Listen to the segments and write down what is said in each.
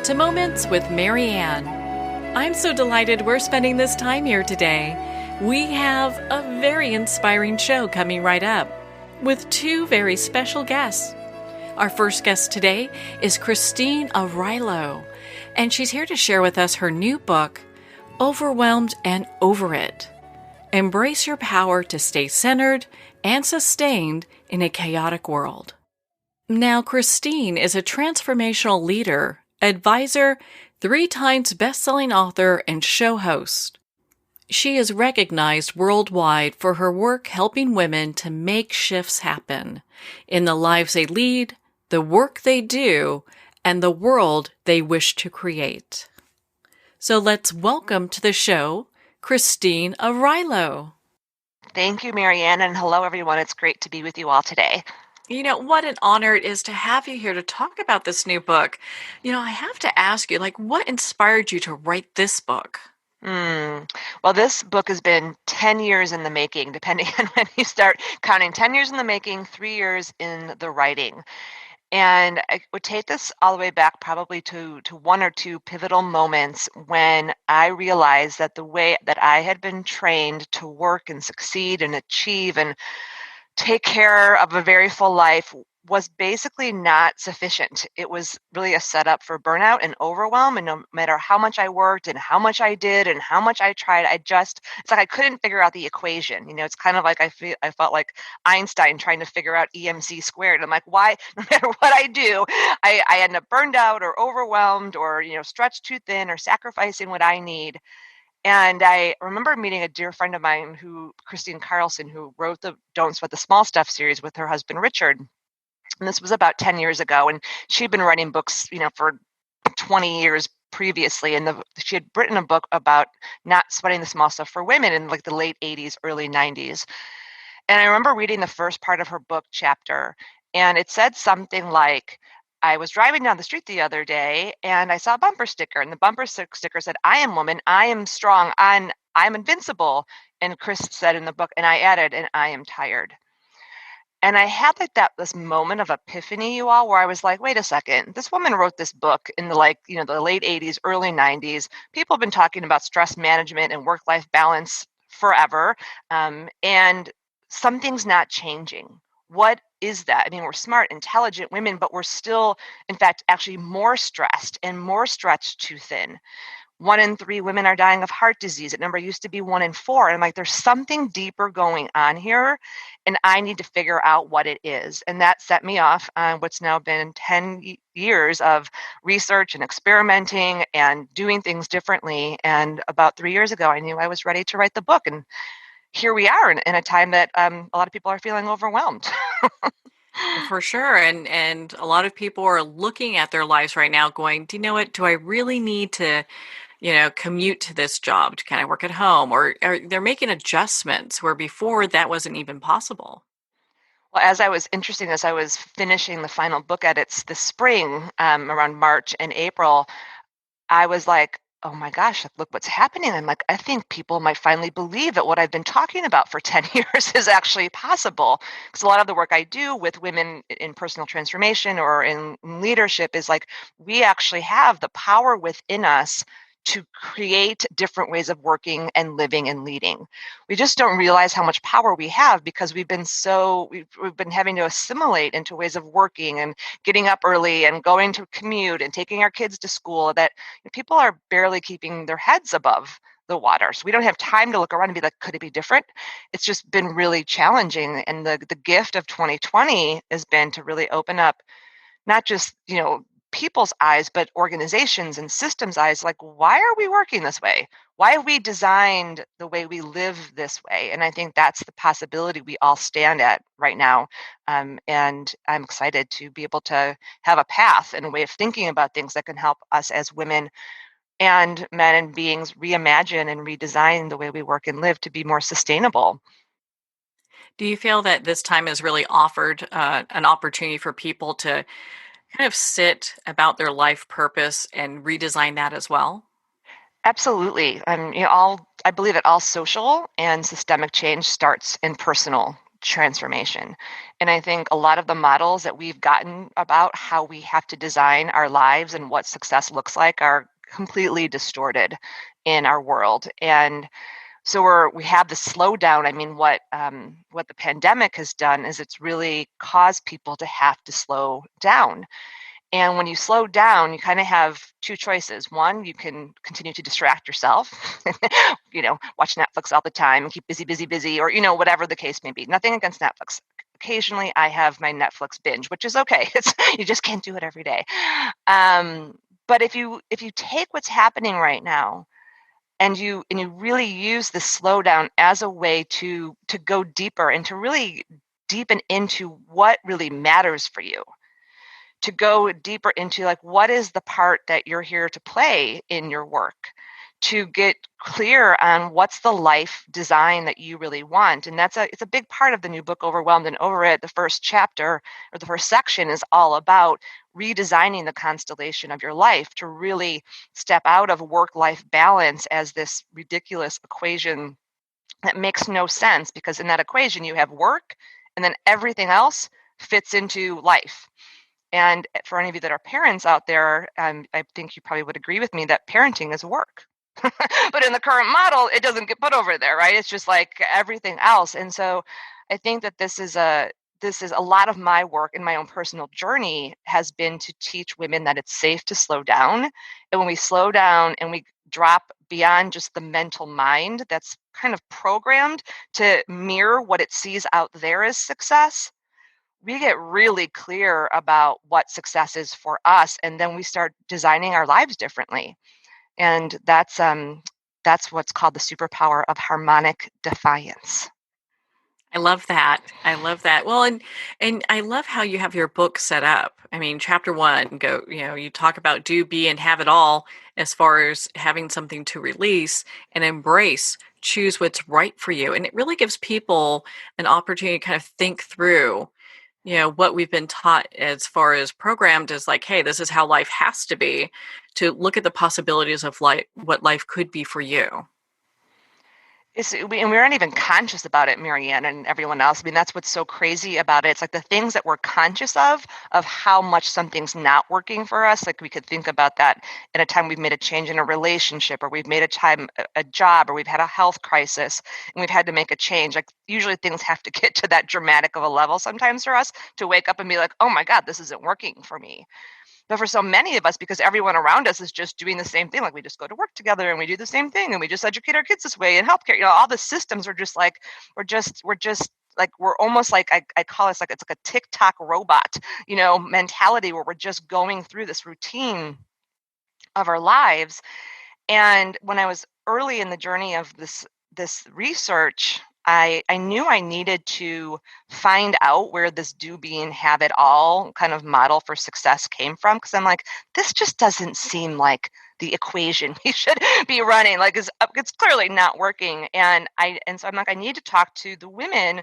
to Moments with Marianne. I'm so delighted we're spending this time here today. We have a very inspiring show coming right up with two very special guests. Our first guest today is Christine Arylo, and she's here to share with us her new book, Overwhelmed and Over It. Embrace your power to stay centered and sustained in a chaotic world. Now, Christine is a transformational leader, advisor, 3 times best-selling author, and show host. She is recognized worldwide for her work helping women to make shifts happen in the lives they lead, the work they do, and the world they wish to create. So let's welcome to the show, Christine Arylo. Thank you, Marianne, and hello, everyone. It's great to be with you all today. You know, what an honor it is to have you here to talk about this new book. You know, I have to ask you, what inspired you to write this book? Well, this book has been 10 years in the making, depending on when you start counting. 10 years in the making, 3 years in the writing. And I would take this all the way back probably to one or two pivotal moments when I realized that the way that I had been trained to work and succeed and achieve and take care of a very full life was basically not sufficient. It was really a setup for burnout and overwhelm. And no matter how much I worked and how much I did and how much I tried, it's like I couldn't figure out the equation. You know, it's kind of like I felt like Einstein trying to figure out EMC squared. I'm like, why, no matter what I do, I end up burned out or overwhelmed or, stretched too thin or sacrificing what I need. And I remember meeting a dear friend of mine Christine Carlson, who wrote the Don't Sweat the Small Stuff series with her husband, Richard. And this was about 10 years ago. And she'd been writing books, for 20 years previously. And she had written a book about not sweating the small stuff for women in the late 80s, early 90s. And I remember reading the first part of her book chapter, and it said something like, I was driving down the street the other day and I saw a bumper sticker, and the bumper sticker said, I am woman, I am strong, I'm invincible. And Chris said in the book, and I added, and I am tired. And I had this moment of epiphany, you all, where I was like, wait a second, this woman wrote this book in the late 80s, early 90s. People have been talking about stress management and work-life balance forever. And something's not changing. What is that? I mean, we're smart, intelligent women, but we're still, in fact, actually more stressed and more stretched too thin. 1 in 3 women are dying of heart disease. That number used to be 1 in 4. And I'm like, there's something deeper going on here, and I need to figure out what it is. And that set me off on what's now been 10 years of research and experimenting and doing things differently. And about 3 years ago, I knew I was ready to write the book. And here we are in a time that a lot of people are feeling overwhelmed. For sure. And a lot of people are looking at their lives right now going, do you know what? Do I really need to, commute to this job? Can I work at home? Or they're making adjustments where before that wasn't even possible. Well, as I was finishing the final book edits this spring, around March and April, I was like, oh my gosh, look what's happening. I'm like, I think people might finally believe that what I've been talking about for 10 years is actually possible. Because a lot of the work I do with women in personal transformation or in leadership is we actually have the power within us to create different ways of working and living and leading. We just don't realize how much power we have because we've been having to assimilate into ways of working and getting up early and going to commute and taking our kids to school that people are barely keeping their heads above the water. So we don't have time to look around and be like, could it be different? It's just been really challenging. And the gift of 2020 has been to really open up not just, people's eyes, but organizations and systems eyes. Why are we working this way? Why have we designed the way we live this way? And I think that's the possibility we all stand at right now. And I'm excited to be able to have a path and a way of thinking about things that can help us as women and men and beings reimagine and redesign the way we work and live to be more sustainable. Do you feel that this time has really offered an opportunity for people to kind of sit about their life purpose and redesign that as well? Absolutely. I believe that all social and systemic change starts in personal transformation. And I think a lot of the models that we've gotten about how we have to design our lives and what success looks like are completely distorted in our world. And so we have the slowdown. I mean, what the pandemic has done is it's really caused people to have to slow down. And when you slow down, you kind of have two choices. One, you can continue to distract yourself, watch Netflix all the time and keep busy, busy, busy, or, whatever the case may be. Nothing against Netflix. Occasionally I have my Netflix binge, which is okay. You just can't do it every day. But if you take what's happening right now and you really use the slowdown as a way to go deeper and to really deepen into what really matters for you, to go deeper into like what is the part that you're here to play in your work, to get clear on what's the life design that you really want. And it's a big part of the new book, Overwhelmed and Over It. The first chapter or the first section is all about redesigning the constellation of your life to really step out of work-life balance as this ridiculous equation that makes no sense, because in that equation you have work and then everything else fits into life. And for any of you that are parents out there, I think you probably would agree with me that parenting is work. But in the current model, it doesn't get put over there, right? It's just like everything else. And so I think that this is a lot of my work in my own personal journey has been to teach women that it's safe to slow down. And when we slow down and we drop beyond just the mental mind that's kind of programmed to mirror what it sees out there as success, we get really clear about what success is for us, and then we start designing our lives differently. And that's what's called the superpower of harmonic defiance. I love that. I love that. Well, and I love how you have your book set up. I mean, chapter 1, you talk about do, be, and have it all as far as having something to release and embrace, choose what's right for you. And it really gives people an opportunity to kind of think through, what we've been taught as far as programmed as like, hey, this is how life has to be, to look at the possibilities of life, what life could be for you. And we're not even conscious about it, Marianne and everyone else. I mean, that's what's so crazy about it. It's like the things that we're conscious of how much something's not working for us. Like we could think about that in a time we've made a change in a relationship, or we've made a job, or we've had a health crisis and we've had to make a change. Like usually things have to get to that dramatic of a level sometimes for us to wake up and be like, oh my God, this isn't working for me. But for so many of us, because everyone around us is just doing the same thing, like we just go to work together and we do the same thing and we just educate our kids this way, and healthcare, all the systems are just like, we're almost like, I call it like, it's like a TikTok robot, mentality where we're just going through this routine of our lives. And when I was early in the journey of this research, I knew I needed to find out where this do, be, and have it all kind of model for success came from. Because I'm like, this just doesn't seem like the equation we should be running. Like it's clearly not working. And so I'm like, I need to talk to the women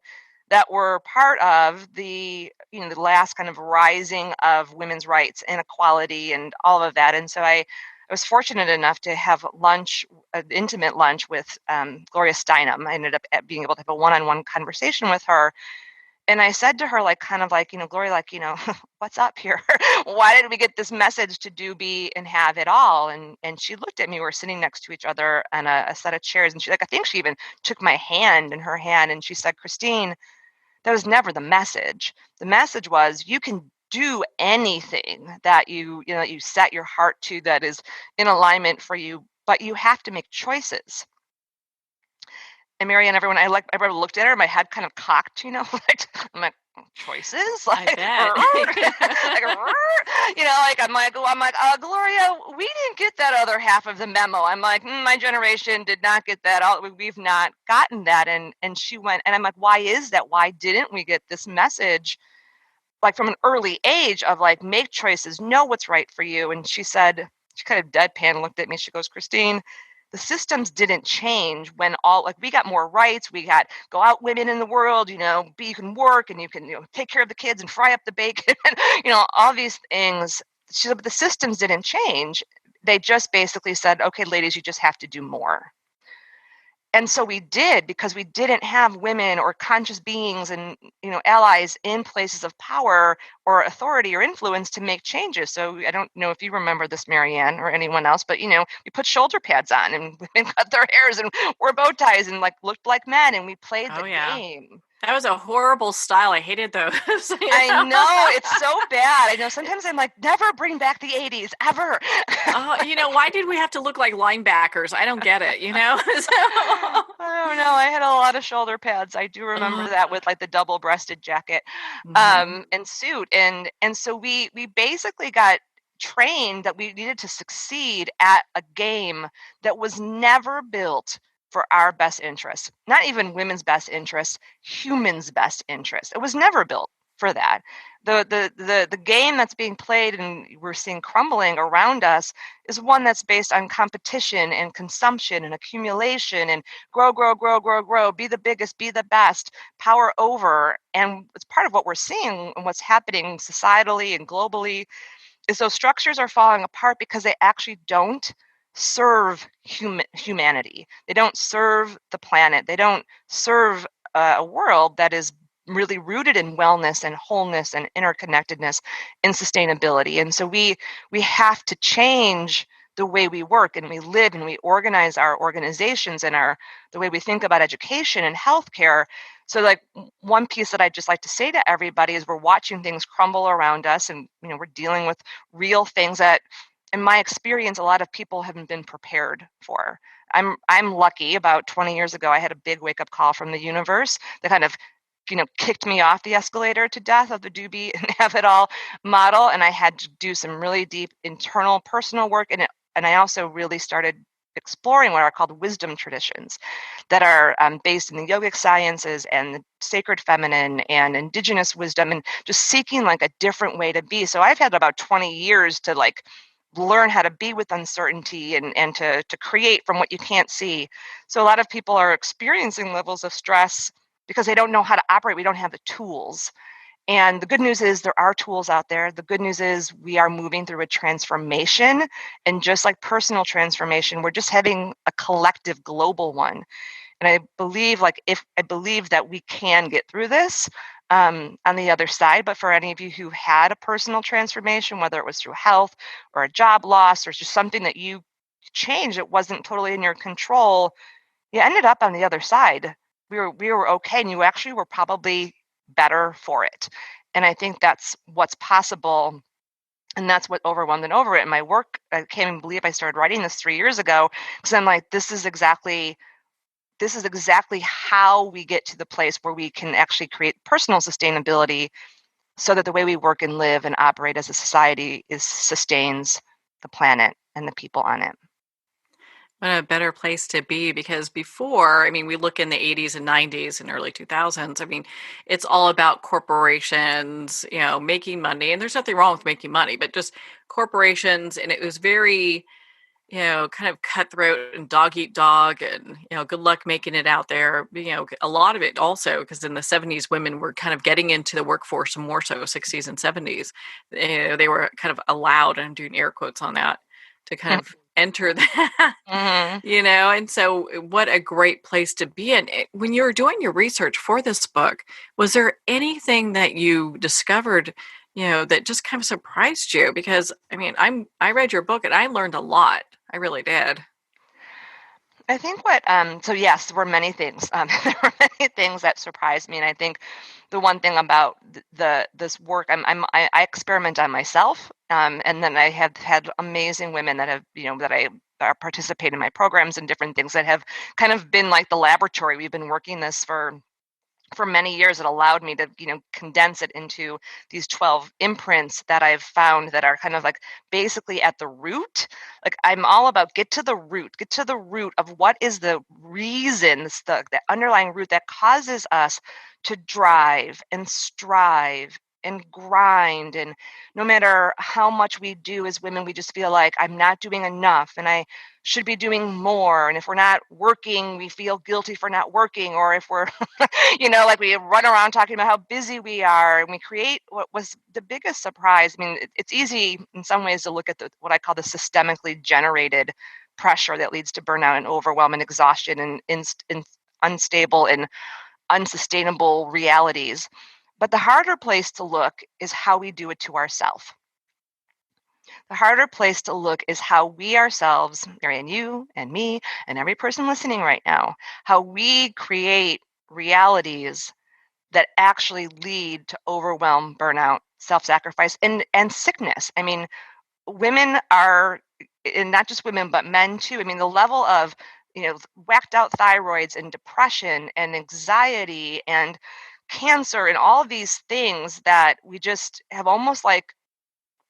that were part of the last kind of rising of women's rights and equality and all of that. And so I was fortunate enough to have an intimate lunch with Gloria Steinem. I ended up being able to have a one-on-one conversation with her. And I said to her, Gloria, what's up here? Why did we get this message to do, be, and have it all? And she looked at me. We were sitting next to each other on a set of chairs. And I think she even took my hand in her hand. And she said, Christine, that was never the message. The message was, you can do anything that you set your heart to that is in alignment for you, but you have to make choices. And Marianne, everyone looked at her, my head kind of cocked, I'm like, choices? I bet. I'm like, Gloria, we didn't get that other half of the memo. I'm like, my generation did not get that. We've not gotten that. And she went, and I'm like, why is that? Why didn't we get this message? Like from an early age of like, make choices, know what's right for you. And she said, she kind of deadpan looked at me. She goes, Christine, the systems didn't change when we got more rights. We got go out women in the world, you can work and you can, take care of the kids and fry up the bacon, and, all these things. She said, but the systems didn't change. They just basically said, okay, ladies, you just have to do more. And so we did, because we didn't have women or conscious beings and, allies in places of power or authority or influence to make changes. So I don't know if you remember this, Marianne, or anyone else, but, we put shoulder pads on and women cut their hairs and wore bow ties and like looked like men, and we played the Oh, yeah. game. That was a horrible style. I hated those. I know, it's so bad. I know sometimes I'm like, never bring back the 80s ever. Oh, why did we have to look like linebackers? I don't get it, I don't know. I had a lot of shoulder pads. I do remember that, with like the double-breasted jacket and suit. And so we basically got trained that we needed to succeed at a game that was never built for our best interests. Not even women's best interests, humans' best interests. It was never built for that. The game that's being played and we're seeing crumbling around us is one that's based on competition and consumption and accumulation and grow, be the biggest, be the best, power over. And it's part of what we're seeing and what's happening societally and globally is those structures are falling apart because they actually don't serve humanity. They don't serve the planet. They don't serve a world that is really rooted in wellness and wholeness and interconnectedness and sustainability. And so we have to change the way we work and we live and we organize our organizations and the way we think about education and healthcare. So like one piece that I'd just like to say to everybody is we're watching things crumble around us, and we're dealing with real things that, in my experience, a lot of people haven't been prepared for. I'm lucky. About 20 years ago, I had a big wake-up call from the universe that kind of kicked me off the escalator to death of the do be and have it all model. And I had to do some really deep internal personal work. And I also really started exploring what are called wisdom traditions that are based in the yogic sciences and the sacred feminine and indigenous wisdom, and just seeking like a different way to be. So I've had about 20 years to like learn how to be with uncertainty and to create from what you can't see. So a lot of people are experiencing levels of stress because they don't know how to operate. We don't have the tools. And the good news is there are tools out there. The good news is we are moving through a transformation. And just like personal transformation, we're just having a collective global one. And I believe that we can get through this on the other side. But for any of you who had a personal transformation, whether it was through health or a job loss or just something that you changed that wasn't totally in your control, you ended up on the other side. We were okay, and you actually were probably better for it. And I think that's what's possible. And that's what overwhelmed and over it in my work. I can't even believe I started writing this 3 years ago, because I'm like, this is exactly how we get to the place where we can actually create personal sustainability so that the way we work and live and operate as a society sustains the planet and the people on it. What a better place to be, because before, we look in the 80s and 90s and early 2000s. It's all about corporations, making money. And there's nothing wrong with making money, but just corporations. And it was very, kind of cutthroat and dog eat dog and, good luck making it out there. A lot of it also, because in the 70s, women were kind of getting into the workforce more so, 60s and 70s. They were kind of allowed, and I'm doing air quotes on that, to kind of enter that, and so what a great place to be in. When you were doing your research for this book, was there anything that you discovered, that just kind of surprised you? Because I read your book and I learned a lot. I really did. I think so yes, there were many things. There were many things that surprised me, and I think the one thing about this work, I experiment on myself, and then I have had amazing women that have, that I participate in my programs and different things that have kind of been like the laboratory. We've been working this for many years. It allowed me to, condense it into these 12 imprints that I've found that are kind of like basically at the root. Like I'm all about get to the root of what is the reason, the underlying root that causes us to drive and strive and grind. And no matter how much we do as women, we just feel like I'm not doing enough and I should be doing more. And if we're not working, we feel guilty for not working. Or if we're, like we run around talking about how busy we are, and we create what was the biggest surprise. It's easy in some ways to look at what I call the systemically generated pressure that leads to burnout and overwhelm and exhaustion and unstable and unsustainable realities. But the harder place to look is how we do it to ourselves. The harder place to look is how we ourselves, Marianne, you and me, and every person listening right now, how we create realities that actually lead to overwhelm, burnout, self-sacrifice, and sickness. I mean, women are, and not just women, but men too. I mean, the level of, whacked out thyroids and depression and anxiety and cancer and all of these things that we just have almost like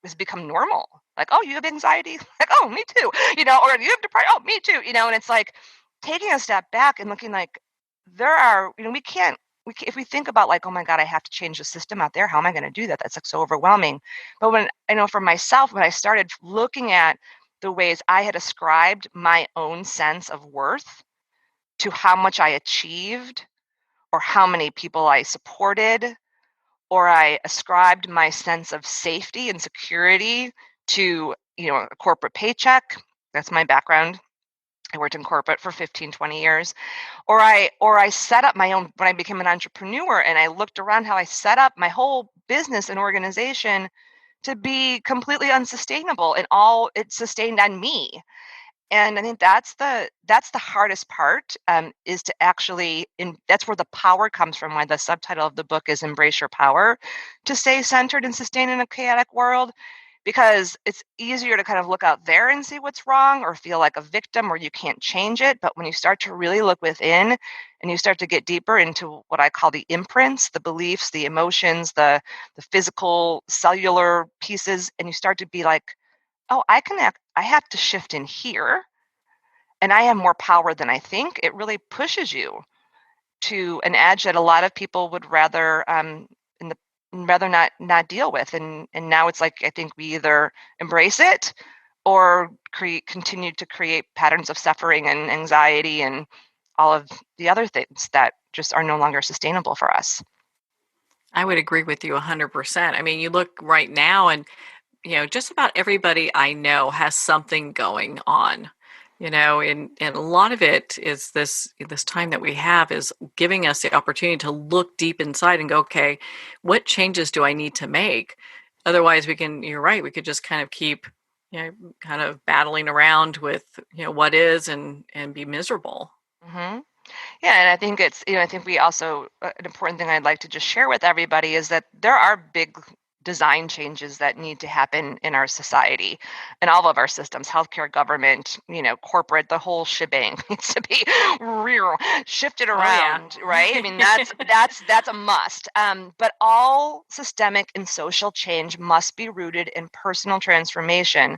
has become normal. Like, oh, you have anxiety? Like, oh, me too. Or you have depression? Oh, me too. And it's like taking a step back and looking like there are, if we think about like, oh my God, I have to change the system out there. How am I going to do that? That's like so overwhelming. But when I know for myself, when I started looking at the ways I had ascribed my own sense of worth to how much I achieved or how many people I supported, or I ascribed my sense of safety and security to, a corporate paycheck. That's my background. I worked in corporate for 15, 20 years. Or I set up my own, when I became an entrepreneur, and I looked around how I set up my whole business and organization to be completely unsustainable, and all it sustained on me. And I think that's the hardest part, is to actually, that's where the power comes from, why the subtitle of the book is Embrace Your Power, to stay centered and sustain in a chaotic world, because it's easier to kind of look out there and see what's wrong or feel like a victim or you can't change it. But when you start to really look within and you start to get deeper into what I call the imprints, the beliefs, the emotions, the physical cellular pieces, and you start to be like, oh, I have to shift in here, and I have more power than I think. It really pushes you to an edge that a lot of people would rather not deal with. And now it's like, I think we either embrace it or continue to create patterns of suffering and anxiety and all of the other things that just are no longer sustainable for us. I would agree with you 100%. I mean, you look right now and, just about everybody I know has something going on, and a lot of it is this time that we have is giving us the opportunity to look deep inside and go, okay, what changes do I need to make? Otherwise you're right, we could just kind of keep, kind of battling around with, what is and be miserable. Mm-hmm. Yeah, and I think I think we also, an important thing I'd like to just share with everybody is that there are big design changes that need to happen in our society and all of our systems, healthcare, government, corporate, the whole shebang needs to be shifted around, right? I mean, that's a must. But all systemic and social change must be rooted in personal transformation,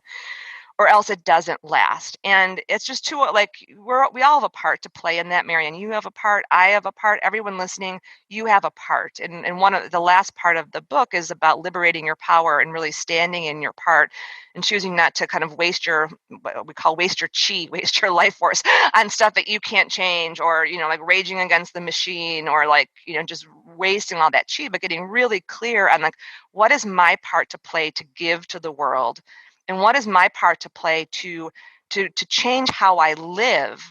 or else it doesn't last. And it's just too, like, we all have a part to play in that, Marianne. You have a part, I have a part, everyone listening, you have a part. And one of the last part of the book is about liberating your power and really standing in your part and choosing not to kind of waste what we call waste your chi, waste your life force on stuff that you can't change, or, like raging against the machine, or like, just wasting all that chi, but getting really clear on like, what is my part to play to give to the world? And what is my part to play to change how I live,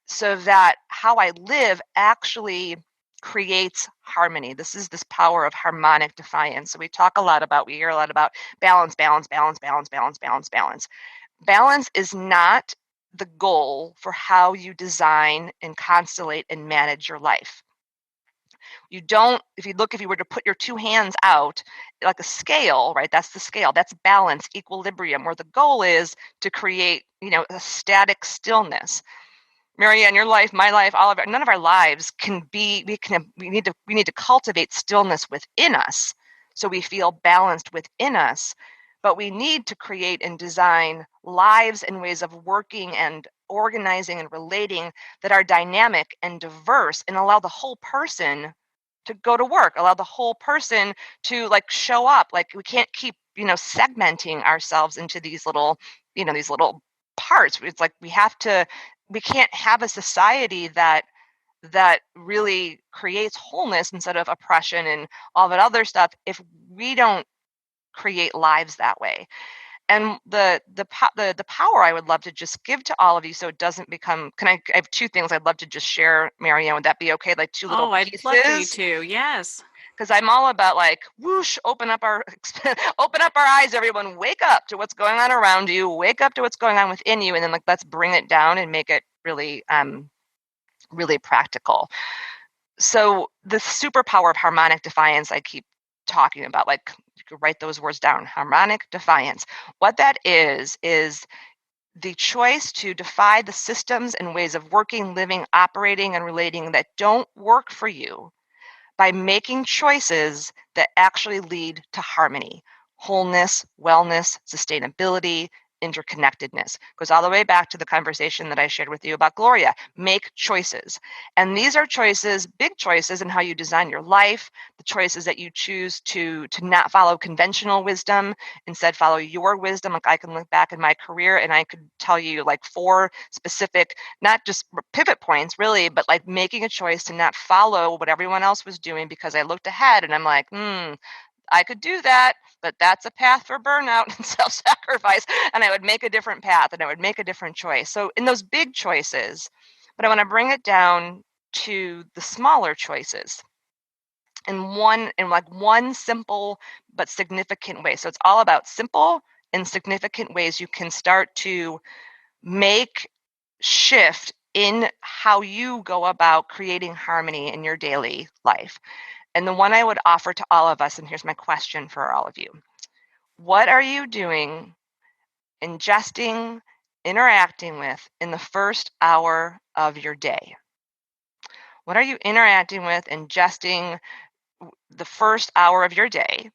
so that how I live actually creates harmony? This is this power of harmonic defiance. So we hear a lot about balance, balance, balance, balance, balance, balance, balance. Balance is not the goal for how you design and constellate and manage your life. You don't, if you were to put your two hands out like a scale, right? That's the scale. That's balance, equilibrium, where the goal is to create, a static stillness. Marianne, your life, my life, none of our lives can be, we need to cultivate stillness within us so we feel balanced within us. But we need to create and design lives and ways of working and organizing and relating that are dynamic and diverse, and allow the whole person to go to work, allow the whole person to like show up. Like, we can't keep, segmenting ourselves into these little parts. It's like we can't have a society that really creates wholeness instead of oppression and all that other stuff if we don't create lives that way. And the power I would love to just give to all of you, so it doesn't become. I have two things I'd love to just share, Marianne. Would that be okay? Like two little Oh, I'd love for you pieces. to. Yes. Because I'm all about like whoosh, open up our open up our eyes, everyone. Wake up to what's going on around you. Wake up to what's going on within you, and then like let's bring it down and make it really really practical. So the superpower of harmonic defiance I keep talking about, like you could write those words down, harmonic defiance. What that is the choice to defy the systems and ways of working, living, operating, and relating that don't work for you by making choices that actually lead to harmony, wholeness, wellness, sustainability, interconnectedness. Goes all the way back to the conversation that I shared with you about Gloria. Make choices. And these are choices, big choices in how you design your life, the choices that you choose to not follow conventional wisdom, instead follow your wisdom. Like I can look back in my career and I could tell you like 4 specific, not just pivot points really, but like making a choice to not follow what everyone else was doing because I looked ahead and I'm like, I could do that, but that's a path for burnout and self-sacrifice. And I would make a different path and I would make a different choice. So in those big choices, but I want to bring it down to the smaller choices in one simple but significant way. So it's all about simple and significant ways you can start to make shift in how you go about creating harmony in your daily life. And the one I would offer to all of us, and here's my question for all of you. What are you doing, ingesting, interacting with in the first hour of your day? What are you interacting with, ingesting the first hour of your day?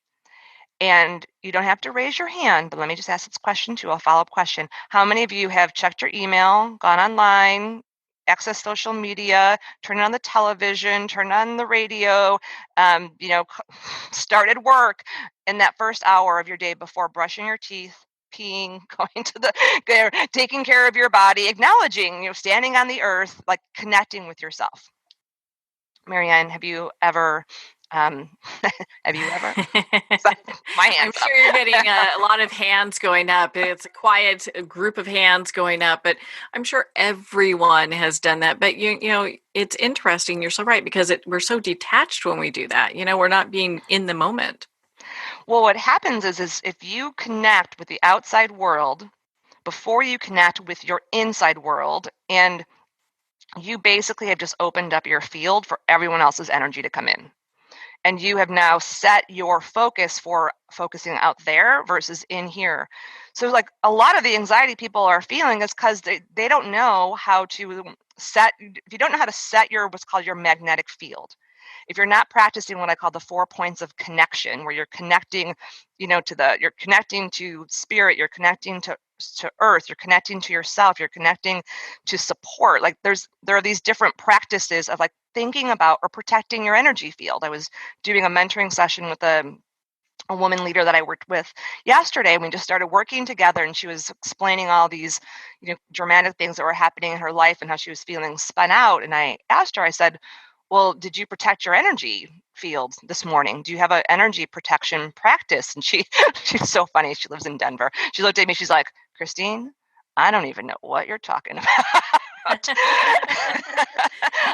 And you don't have to raise your hand, but let me just ask this question too, a follow-up question. How many of you have checked your email, gone online, accessed social media, turned on the television, turned on the radio, started work in that first hour of your day before brushing your teeth, peeing, going to taking care of your body, acknowledging, standing on the earth, like connecting with yourself? Marianne, have you ever have you ever? My I'm hands up. sure you're getting a lot of hands going up. It's a quiet group of hands going up, but I'm sure everyone has done that. But you know, it's interesting. You're so right because we're so detached when we do that. We're not being in the moment. Well, what happens is if you connect with the outside world before you connect with your inside world, and you basically have just opened up your field for everyone else's energy to come in. And you have now set your focus for focusing out there versus in here. So like a lot of the anxiety people are feeling is because they don't know how to if you don't know how to set what's called your magnetic field. If you're not practicing what I call the 4 points of connection, where you're connecting, you're connecting to spirit, you're connecting to earth, you're connecting to yourself, you're connecting to support. Like there are these different practices of like thinking about or protecting your energy field. I was doing a mentoring session with a woman leader that I worked with yesterday, and we just started working together, and she was explaining all these dramatic things that were happening in her life and how she was feeling spun out. And I asked her, I said, well, did you protect your energy field this morning? Do you have an energy protection practice? And she's so funny. She lives in Denver. She looked at me, she's like, Christine, I don't even know what you're talking about.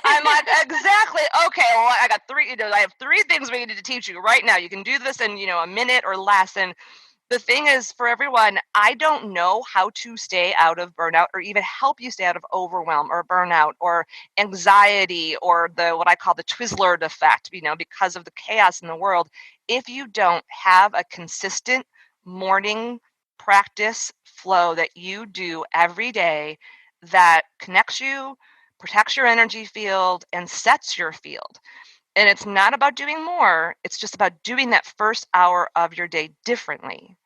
I'm like, exactly. Okay, well, I got 3, I have 3 things we need to teach you right now. You can do this in, a minute or less. And the thing is, for everyone, I don't know how to stay out of burnout or even help you stay out of overwhelm or burnout or anxiety or what I call the Twizzlers effect, because of the chaos in the world. If you don't have a consistent morning practice flow that you do every day that connects you, protects your energy field, and sets your field. And it's not about doing more, it's just about doing that first hour of your day differently.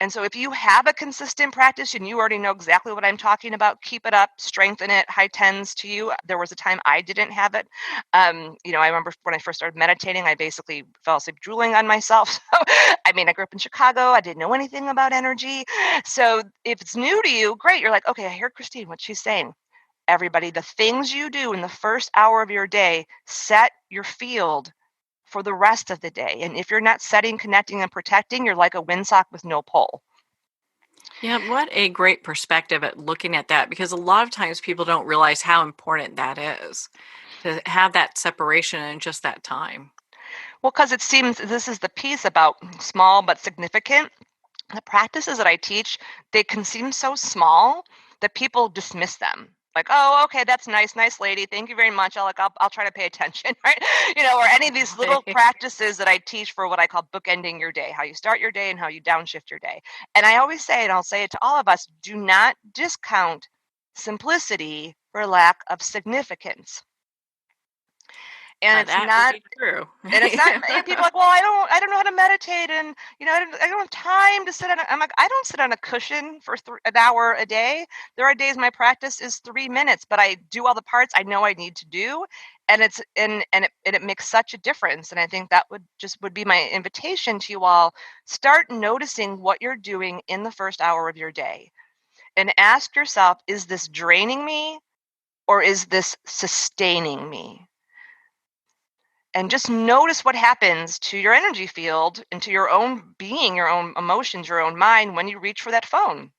And so if you have a consistent practice and you already know exactly what I'm talking about, keep it up, strengthen it, high tens to you. There was a time I didn't have it. I remember when I first started meditating, I basically fell asleep drooling on myself. So, I grew up in Chicago. I didn't know anything about energy. So if it's new to you, great. You're like, okay, I hear Christine, what she's saying. Everybody, the things you do in the first hour of your day set your field for the rest of the day. And if you're not setting, connecting, and protecting, you're like a windsock with no pole. Yeah, what a great perspective at looking at that, because a lot of times people don't realize how important that is to have that separation in just that time. Well, because it seems this is the piece about small but significant. The practices that I teach, they can seem so small that people dismiss them. Like, oh, okay, that's nice, nice lady. Thank you very much. I'll try to pay attention, right? Or any of these little Right. practices that I teach for what I call bookending your day, how you start your day and how you downshift your day. And I always say, and I'll say it to all of us, do not discount simplicity for lack of significance. And it's That would not be true. and it's not, people are like, well, I don't know how to meditate, and I don't have time to sit on. I'm like, I don't sit on a cushion for an hour a day. There are days my practice is 3 minutes, but I do all the parts I know I need to do, and it makes such a difference. And I think that would be my invitation to you all: start noticing what you're doing in the first hour of your day, and ask yourself, is this draining me or is this sustaining me? And just notice what happens to your energy field and to your own being, your own emotions, your own mind when you reach for that phone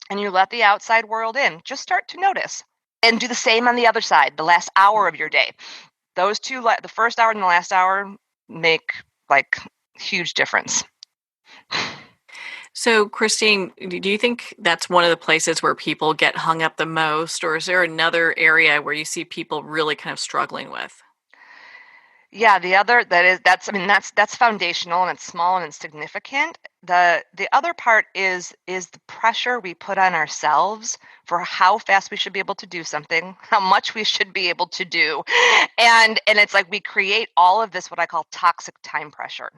and you let the outside world in. Just start to notice and do the same on the other side, the last hour of your day. Those two, the first hour and the last hour, make like huge difference. So, Christine, do you think that's one of the places where people get hung up the most, or is there another area where you see people really kind of struggling with? Yeah, that's foundational, and it's small and it's significant. The other part is the pressure we put on ourselves for how fast we should be able to do something, how much we should be able to do. And it's like we create all of this what I call toxic time pressure.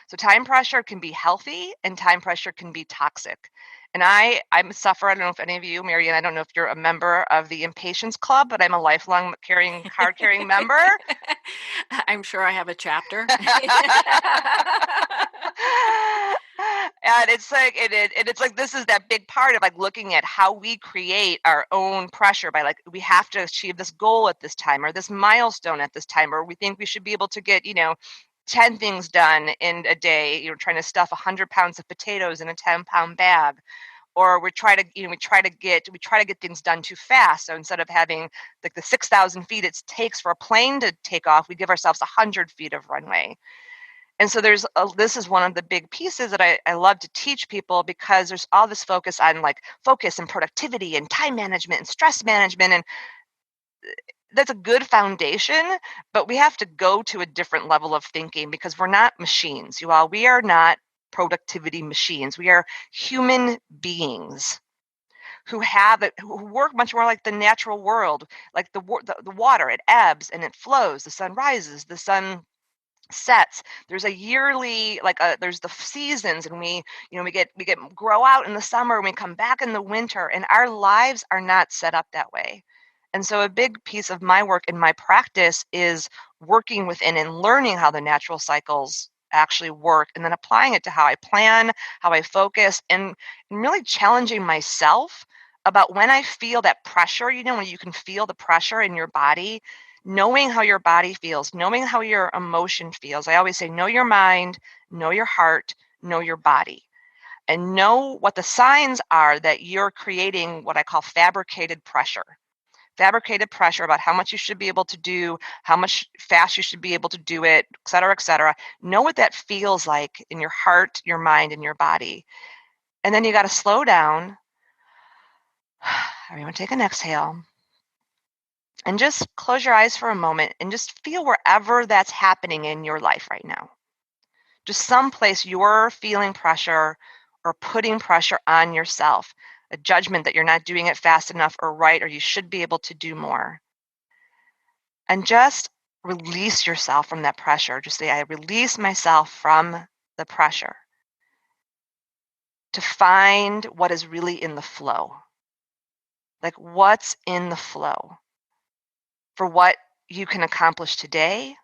So time pressure can be healthy and time pressure can be toxic. And I'm a sufferer. I don't know if any of you, Marianne, I don't know if you're a member of the Impatience Club, but I'm a lifelong card carrying member. I'm sure I have a chapter. And it's like this is that big part of like looking at how we create our own pressure by like we have to achieve this goal at this time or this milestone at this time, or we think we should be able to get 10 things done in a day, trying to stuff 100 pounds of potatoes in a 10-pound bag. Or we try to get things done too fast. So instead of having like the 6,000 feet it takes for a plane to take off, we give ourselves 100 feet of runway. And so this is one of the big pieces that I love to teach people, because there's all this focus on like focus and productivity and time management and stress management. And that's a good foundation, but we have to go to a different level of thinking, because we're not machines, you all. We are not productivity machines. We are human beings who work much more like the natural world, like the water. It ebbs and it flows. The sun rises, the sun sets. There's a yearly there's the seasons, and we get grow out in the summer and we come back in the winter, and our lives are not set up that way. And so a big piece of my work and my practice is working within and learning how the natural cycles actually work, and then applying it to how I plan, how I focus, and really challenging myself about when I feel that pressure, when you can feel the pressure in your body, knowing how your body feels, knowing how your emotion feels. I always say, know your mind, know your heart, know your body, and know what the signs are that you're creating what I call fabricated pressure. Fabricated pressure about how much you should be able to do, how much fast you should be able to do it, et cetera, et cetera. Know what that feels like in your heart, your mind, and your body. And then you got to slow down. Everyone take an exhale. And just close your eyes for a moment and just feel wherever that's happening in your life right now. Just someplace you're feeling pressure or putting pressure on yourself, a judgment that you're not doing it fast enough or right, or you should be able to do more. And just release yourself from that pressure. Just say, I release myself from the pressure, to find what is really in the flow. Like, what's in the flow for what you can accomplish today,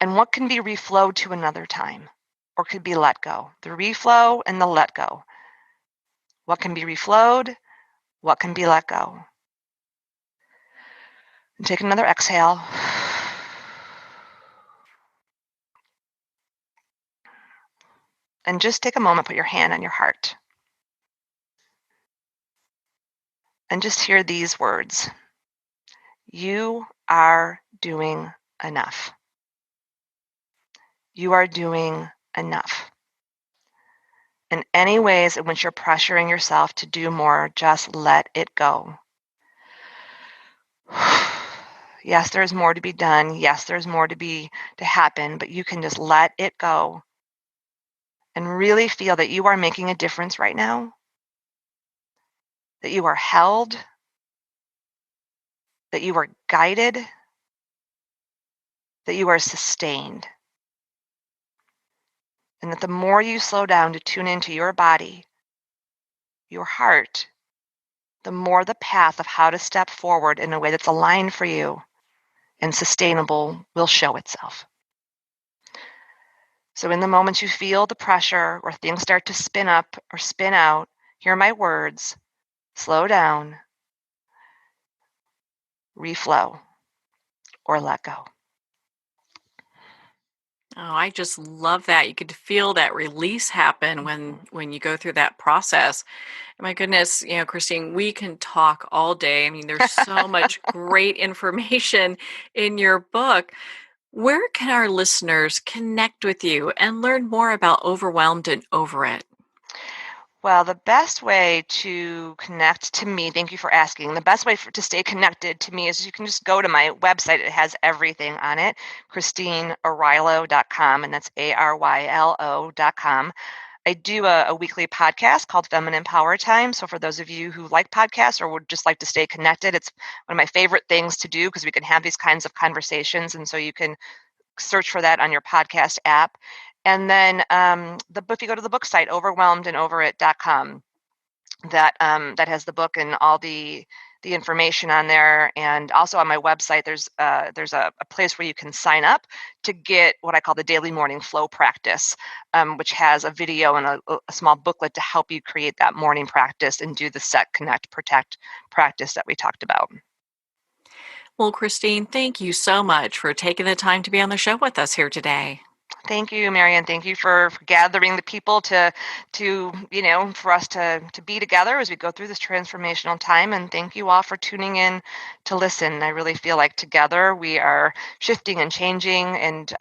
and what can be reflowed to another time or could be let go. The reflow and the let go. What can be reflowed? What can be let go? And take another exhale. And just take a moment, put your hand on your heart, and just hear these words. You are doing enough. You are doing enough. In any ways in which you're pressuring yourself to do more, just let it go. Yes, there's more to be done. Yes, there's more to happen, but you can just let it go and really feel that you are making a difference right now, that you are held, that you are guided, that you are sustained. And that the more you slow down to tune into your body, your heart, the more the path of how to step forward in a way that's aligned for you and sustainable will show itself. So in the moments you feel the pressure or things start to spin up or spin out, hear my words, slow down, reflow, or let go. Oh, I just love that. You could feel that release happen when you go through that process. My goodness, Christine, we can talk all day. I mean, there's so much great information in your book. Where can our listeners connect with you and learn more about Overwhelmed and Over It? Well, the best way to connect to me, thank you for asking. The best way to stay connected to me is you can just go to my website. It has everything on it, ChristineArylo.com, and that's ARYLO.com. I do a weekly podcast called Feminine Power Time. So for those of you who like podcasts or would just like to stay connected, it's one of my favorite things to do because we can have these kinds of conversations. And so you can search for that on your podcast app. And then if you go to the book site, overwhelmedandoverit.com, that has the book and all the information on there. And also on my website, there's a place where you can sign up to get what I call the daily morning flow practice, which has a video and a small booklet to help you create that morning practice and do the set, connect, protect practice that we talked about. Well, Christine, thank you so much for taking the time to be on the show with us here today. Thank you, Marianne. Thank you for gathering the people to for us to be together as we go through this transformational time. And thank you all for tuning in to listen. I really feel like together we are shifting and changing, and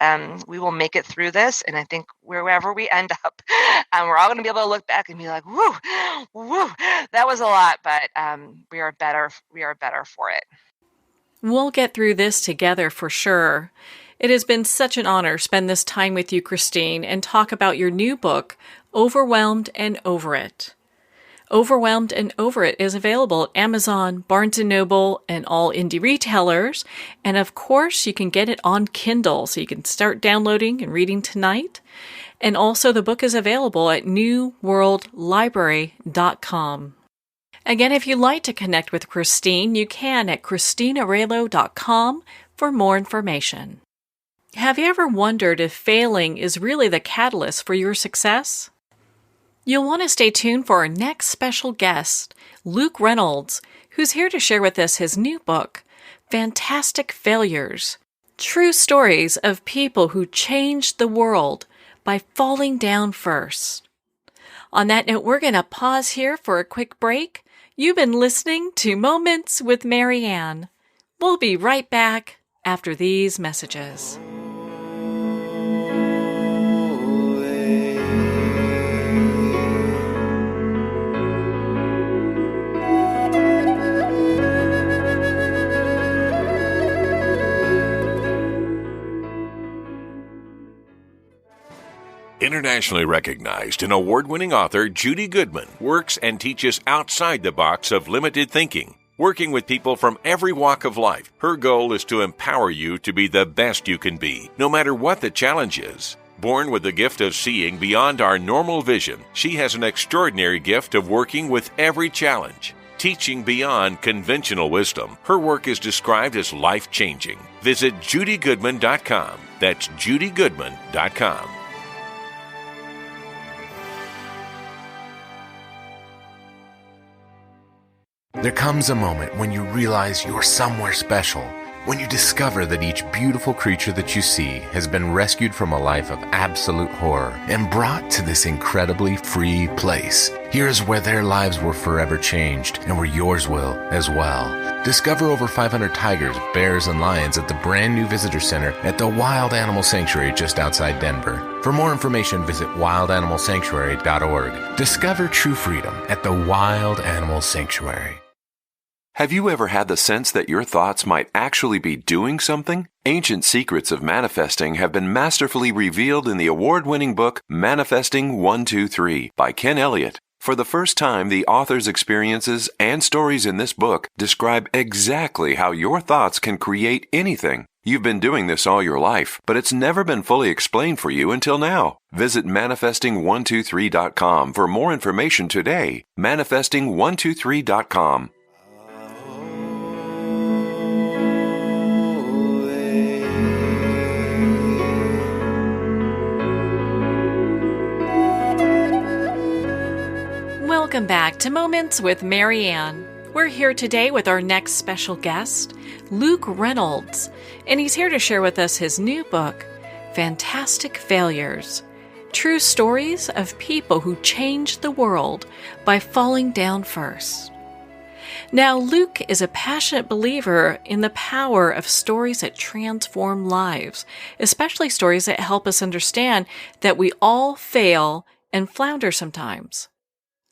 we will make it through this. And I think wherever we end up, we're all going to be able to look back and be like, "Woo, woo, that was a lot," but we are better. We are better for it. We'll get through this together for sure. It has been such an honor to spend this time with you, Christine, and talk about your new book, Overwhelmed and Over It. Overwhelmed and Over It is available at Amazon, Barnes & Noble, and all indie retailers. And of course, you can get it on Kindle, so you can start downloading and reading tonight. And also, the book is available at newworldlibrary.com. Again, if you'd like to connect with Christine, you can at ChristineArylo.com for more information. Have you ever wondered if failing is really the catalyst for your success? You'll want to stay tuned for our next special guest, Luke Reynolds, who's here to share with us his new book, Fantastic Failures, True Stories of People Who Changed the World by Falling Down First. On that note, we're going to pause here for a quick break. You've been listening to Moments with Marianne. We'll be right back after these messages. Internationally recognized and award-winning author Judy Goodman works and teaches outside the box of limited thinking. Working with people from every walk of life, her goal is to empower you to be the best you can be, no matter what the challenge is. Born with the gift of seeing beyond our normal vision, she has an extraordinary gift of working with every challenge. Teaching beyond conventional wisdom, her work is described as life-changing. Visit judygoodman.com. That's judygoodman.com. There comes a moment when you realize you're somewhere special, When you discover that each beautiful creature that you see has been rescued from a life of absolute horror and brought to this incredibly free place, here's where their lives were forever changed and where yours will as well. Discover over 500 tigers, bears, and lions at the brand new visitor center at the Wild Animal Sanctuary just outside Denver. For more information, visit wildanimalsanctuary.org. Discover true freedom at the Wild Animal Sanctuary. Have you ever had the sense that your thoughts might actually be doing something? Ancient secrets of manifesting have been masterfully revealed in the award-winning book Manifesting 123 by Ken Elliott. For the first time, the author's experiences and stories in this book describe exactly how your thoughts can create anything. You've been doing this all your life, but it's never been fully explained for you until now. Visit manifesting123.com for more information today. Manifesting123.com. Welcome back to Moments with Marianne. We're here today with our next special guest, Luke Reynolds, and he's here to share with us his new book, Fantastic Failures: True Stories of People Who Changed the World by Falling Down First. Now, Luke is a passionate believer in the power of stories that transform lives, especially stories that help us understand that we all fail and flounder sometimes.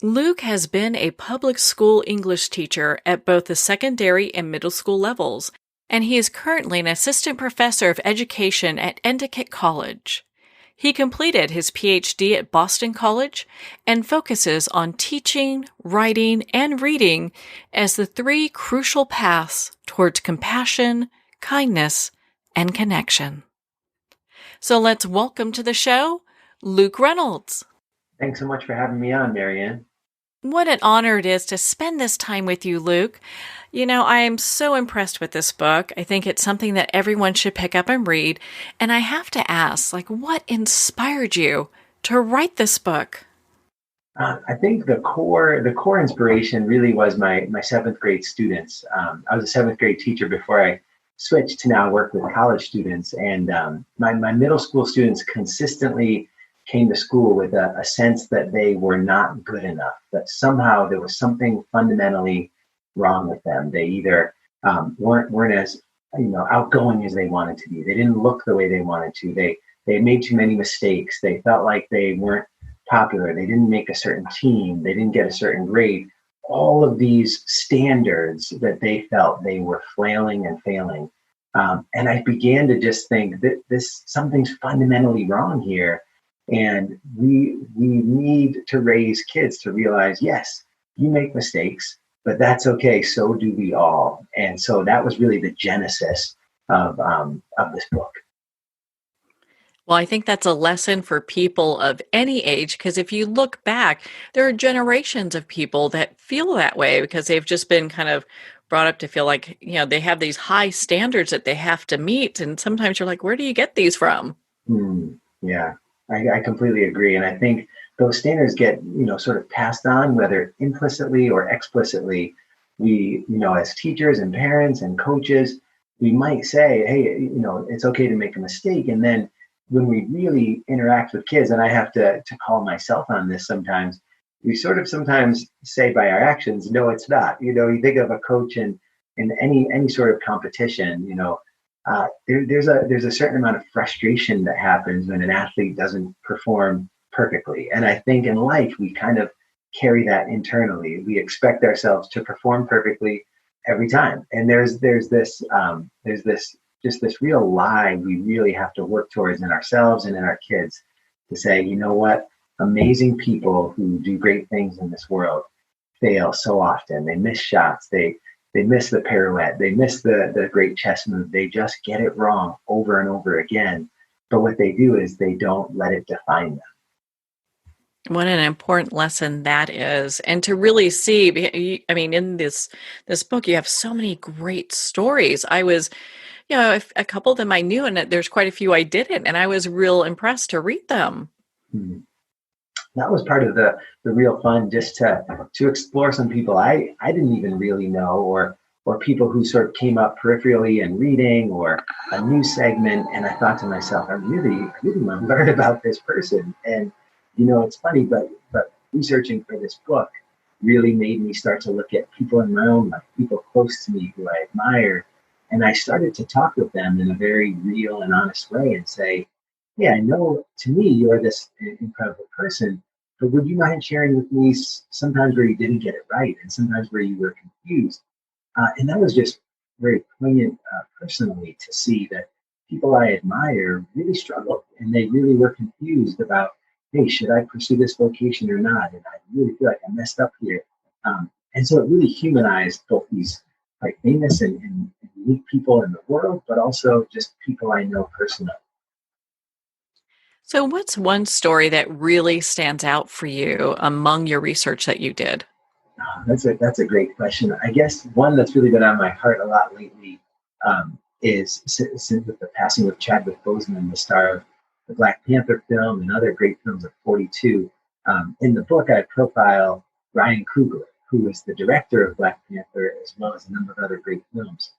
Luke has been a public school English teacher at both the secondary and middle school levels, and he is currently an assistant professor of education at Endicott College. He completed his PhD at Boston College and focuses on teaching, writing, and reading as the three crucial paths towards compassion, kindness, and connection. So let's welcome to the show, Luke Reynolds. Thanks so much for having me on, Marianne. What an honor it is to spend this time with you, Luke. You know, I am so impressed with this book. I think it's something that everyone should pick up and read. And I have to ask, what inspired you to write this book? I think the core inspiration really was my seventh grade students. I was a seventh grade teacher before I switched to now work with college students. And my middle school students consistently came to school with a sense that they were not good enough, that somehow there was something fundamentally wrong with them. They either weren't as outgoing as they wanted to be. They didn't look the way they wanted to. They made too many mistakes. They felt like they weren't popular. They didn't make a certain team. They didn't get a certain grade. All of these standards that they felt they were flailing and failing. And I began to just think that something's fundamentally wrong here. And we need to raise kids to realize, yes, you make mistakes, but that's okay. So do we all. And so that was really the genesis of this book. Well, I think that's a lesson for people of any age, because if you look back, there are generations of people that feel that way because they've just been kind of brought up to feel like, they have these high standards that they have to meet. And sometimes you're like, where do you get these from? Yeah. I completely agree. And I think those standards get, sort of passed on, whether implicitly or explicitly. We, as teachers and parents and coaches, we might say, hey, it's okay to make a mistake. And then when we really interact with kids, and I have to call myself on this sometimes, we sort of sometimes say by our actions, no, it's not. You think of a coach in any sort of competition, there's a certain amount of frustration that happens when an athlete doesn't perform perfectly. And I think in life, we kind of carry that internally. We expect ourselves to perform perfectly every time. And there's this real lie we really have to work towards in ourselves and in our kids to say, you know what, amazing people who do great things in this world fail so often. They miss shots. They miss the pirouette. They miss the great chess move. They just get it wrong over and over again. But what they do is they don't let it define them. What an important lesson that is. And to really see, in this book, you have so many great stories. I was, a couple of them I knew, and there's quite a few I didn't. And I was real impressed to read them. That was part of the real fun, just to explore some people I didn't even really know, or or people who sort of came up peripherally in reading or a news segment. And I thought to myself, I really want to learn about this person. And, it's funny, but researching for this book really made me start to look at people in my own life, people close to me who I admire. And I started to talk with them in a very real and honest way and say, yeah, I know to me you're this incredible person, but would you mind sharing with me sometimes where you didn't get it right and sometimes where you were confused? And that was just very poignant personally to see that people I admire really struggled and they really were confused about, hey, should I pursue this vocation or not? And I really feel like I messed up here. And so it really humanized both these quite famous and unique people in the world, but also just people I know personally. So, what's one story that really stands out for you among your research that you did? That's a great question. I guess one that's really been on my heart a lot lately is since with the passing of Chadwick Boseman, the star of the Black Panther film and other great films of 42. In the book, I profile Ryan Coogler, who is the director of Black Panther, as well as a number of other great films.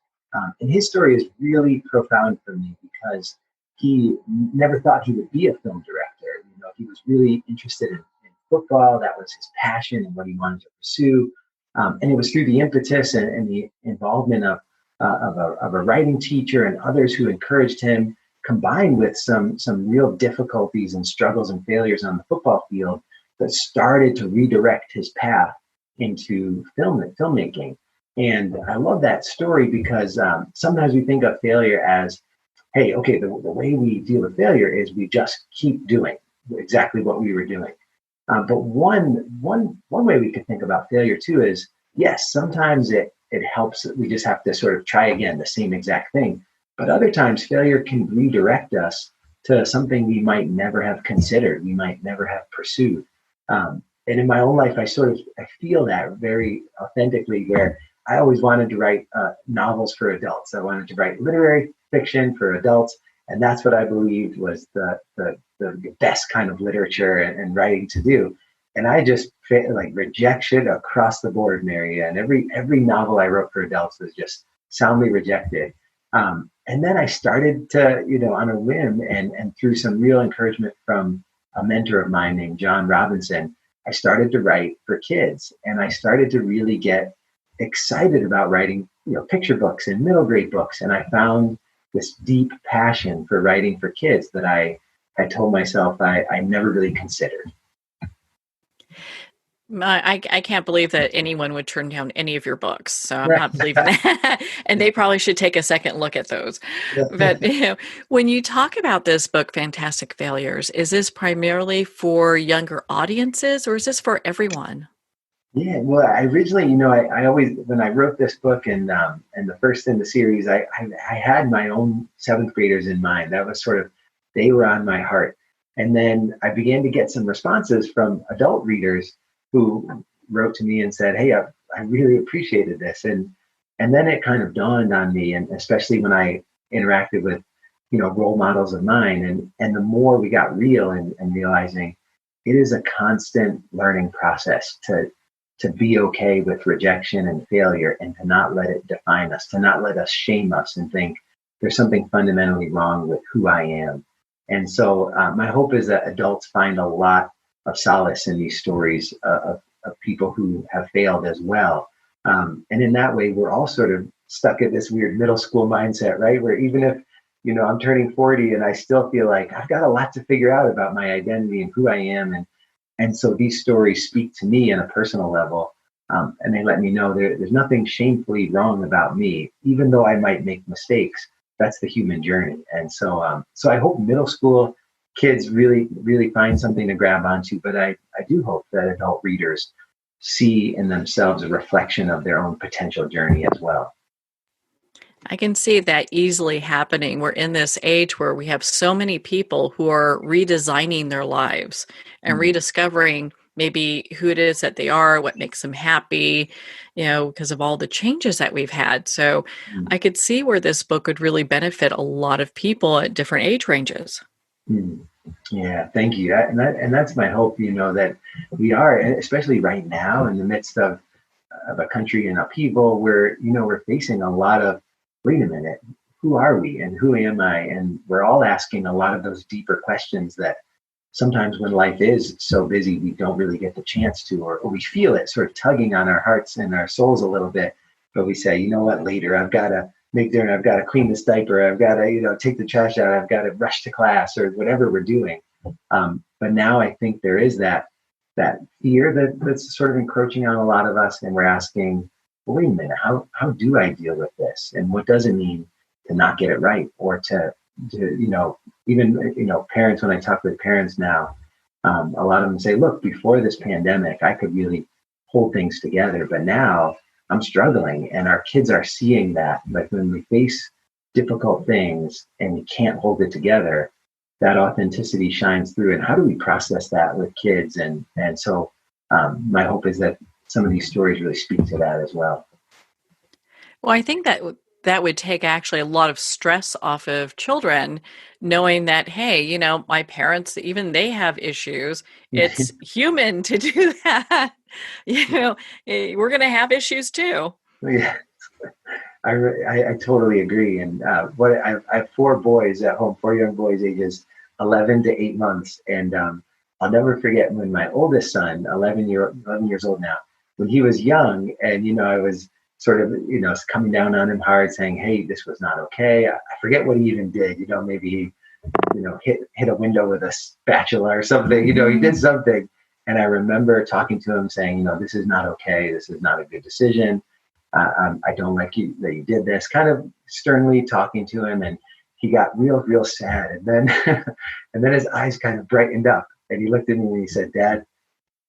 And his story is really profound for me because he never thought he would be a film director. He was really interested in football. That was his passion and what he wanted to pursue. And it was through the impetus and the involvement of a writing teacher and others who encouraged him, combined with some real difficulties and struggles and failures on the football field, that started to redirect his path into filmmaking. And I love that story because sometimes we think of failure as, hey, okay, the way we deal with failure is we just keep doing exactly what we were doing. But one way we could think about failure too is, yes, sometimes it helps. We just have to sort of try again, the same exact thing. But other times failure can redirect us to something we might never have considered, we might never have pursued. And in my own life, I feel that very authentically, where I always wanted to write novels for adults. I wanted to write literary fiction for adults. And that's what I believed was the best kind of literature and writing to do. And I just like rejection across the board, Marianne. Every novel I wrote for adults was just soundly rejected. And then I started to, on a whim and through some real encouragement from a mentor of mine named John Robinson, I started to write for kids. And I started to really get excited about writing, picture books and middle grade books. And I found this deep passion for writing for kids that I told myself I never really considered. I can't believe that anyone would turn down any of your books. So I'm not believing that. And they probably should take a second look at those. But when you talk about this book, Fantastic Failures, is this primarily for younger audiences or is this for everyone? Yeah, well, I originally, I always, when I wrote this book and the first in the series, I had my own seventh graders in mind. That was they were on my heart. And then I began to get some responses from adult readers who wrote to me and said, hey, I really appreciated this. And then it kind of dawned on me, and especially when I interacted with, role models of mine, and the more we got real and realizing it is a constant learning process to be okay with rejection and failure and to not let it define us, to not let us shame us and think there's something fundamentally wrong with who I am. And so my hope is that adults find a lot of solace in these stories of people who have failed as well. And in that way, we're all sort of stuck at this weird middle school mindset, right? Where even if, I'm turning 40 and I still feel like I've got a lot to figure out about my identity and who I am. And so these stories speak to me on a personal level. And they let me know there's nothing shamefully wrong about me, even though I might make mistakes. That's the human journey. And so I hope middle school kids really, really find something to grab onto. But I do hope that adult readers see in themselves a reflection of their own potential journey as well. I can see that easily happening. We're in this age where we have so many people who are redesigning their lives and rediscovering maybe who it is that they are, what makes them happy, because of all the changes that we've had. So I could see where this book would really benefit a lot of people at different age ranges. Yeah, thank you. And that's my hope, that we are, especially right now in the midst of of a country in upheaval where, we're facing a lot of, wait a minute, who are we and who am I? And we're all asking a lot of those deeper questions that sometimes when life is so busy, we don't really get the chance to, or we feel it sort of tugging on our hearts and our souls a little bit. But we say, you know what, later, I've got to make dinner, I've got to clean this diaper, I've got to, take the trash out, I've got to rush to class or whatever we're doing. But now I think there is that fear that's sort of encroaching on a lot of us. And we're asking, well, wait a minute, how do I deal with this? And what does it mean to not get it right, or to even parents, when I talk with parents now, a lot of them say, look, before this pandemic, I could really hold things together, but now I'm struggling. And our kids are seeing that. Like when we face difficult things and we can't hold it together, that authenticity shines through. And how do we process that with kids? And so my hope is that some of these stories really speak to that as well. Well, I think that would take actually a lot of stress off of children, knowing that, hey, my parents, even they have issues. It's human to do that. We're going to have issues too. Yeah, I totally agree. And I have 4 boys at home, 4 young boys, ages 11 to 8 months. And I'll never forget when my oldest son, 11 years old now, when he was young, and I was sort of coming down on him hard, saying, hey, this was not okay. I forget what he even did. Maybe he hit a window with a spatula or something. He did something. And I remember talking to him saying, this is not okay. This is not a good decision. I don't like you that you did this, kind of sternly talking to him. And he got real sad. And then his eyes kind of brightened up, and he looked at me and he said, Dad,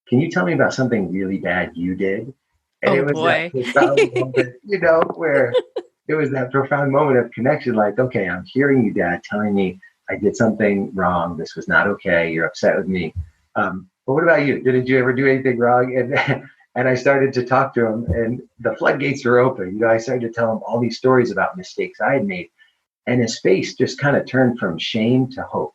can you tell me about something really bad you did? And it was boy. That profound moment, where it was that profound moment of connection. Like, okay, I'm hearing you, Dad, telling me I did something wrong. This was not okay. You're upset with me. But what about you? Didn't you ever do anything wrong? And I started to talk to him, and the floodgates were open. I started to tell him all these stories about mistakes I had made. And his face just kind of turned from shame to hope.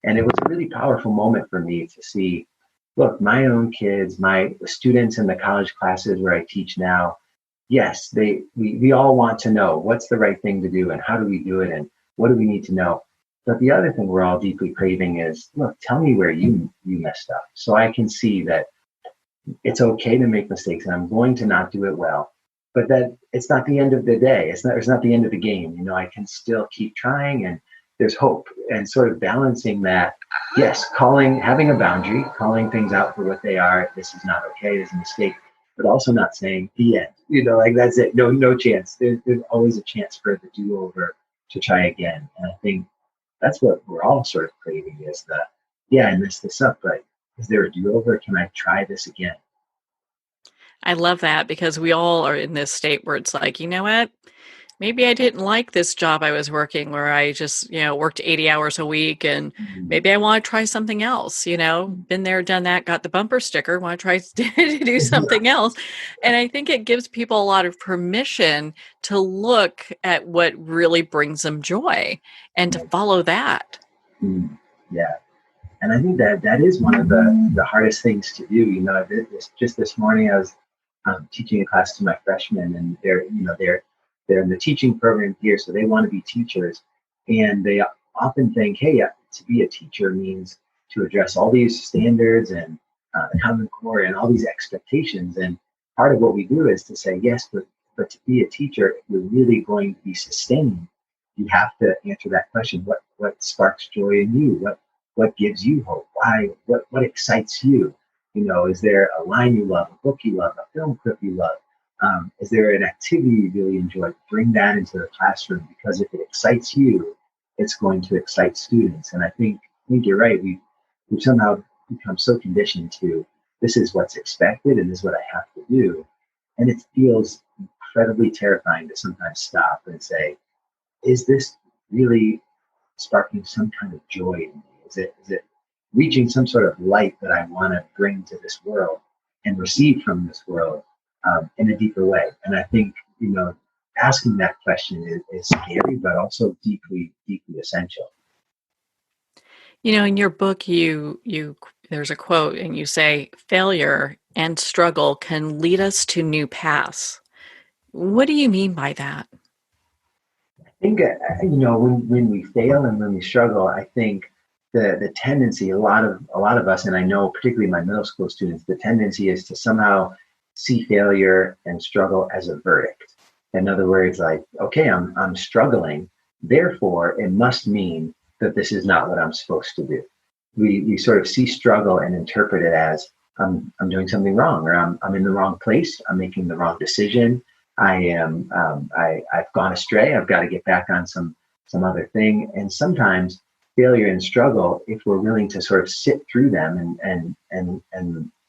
And it was a really powerful moment for me to see, look, my own kids, the students in the college classes where I teach now, yes, we all want to know what's the right thing to do and how do we do it and what do we need to know. But the other thing we're all deeply craving is, look, tell me where you messed up, so I can see that it's okay to make mistakes and I'm going to not do it well. But that it's not the end of the day. It's not the end of the game. I can still keep trying, and there's hope. And sort of balancing that, yes, having a boundary, calling things out for what they are. This is not okay. This is a mistake. But also not saying the end. Like that's it. No chance. There's always a chance for the do-over to try again. And I think that's what we're all sort of craving is I messed this up, but is there a do-over? Can I try this again? I love that, because we all are in this state where it's like, you know what? Maybe I didn't like this job I was working where I just, worked 80 hours a week, and maybe I want to try something else, been there, done that, got the bumper sticker, want to try to do something else. And I think it gives people a lot of permission to look at what really brings them joy and to follow that. Yeah. And I think that is one of the hardest things to do. Just this morning, I was teaching a class to my freshmen, and they're in the teaching program here, so they want to be teachers, and they often think, hey, to be a teacher means to address all these standards and the Common Core and all these expectations. And part of what we do is to say, yes, but to be a teacher, if you're really going to be sustained, you have to answer that question: what sparks joy in you? What gives you hope? Why? What excites you? Is there a line you love, a book you love, a film clip you love? Is there an activity you really enjoy? Bring that into the classroom, because if it excites you, it's going to excite students. And I think you're right. We've somehow become so conditioned to, this is what's expected and this is what I have to do. And it feels incredibly terrifying to sometimes stop and say, is this really sparking some kind of joy in me? Is it reaching some sort of light that I want to bring to this world and receive from this world in a deeper way? And I think, asking that question is scary, but also deeply, deeply essential. In your book, you there's a quote, and you say, failure and struggle can lead us to new paths. What do you mean by that? I think, when we fail and when we struggle, I think the tendency, a lot of us, and I know particularly my middle school students, the tendency is to somehow see failure and struggle as a verdict. In other words, like, okay, I'm struggling, therefore it must mean that this is not what I'm supposed to do. We sort of see struggle and interpret it as I'm doing something wrong, or I'm in the wrong place, I'm making the wrong decision, I've gone astray, I've got to get back on some other thing. And sometimes failure and struggle, if we're willing to sort of sit through them and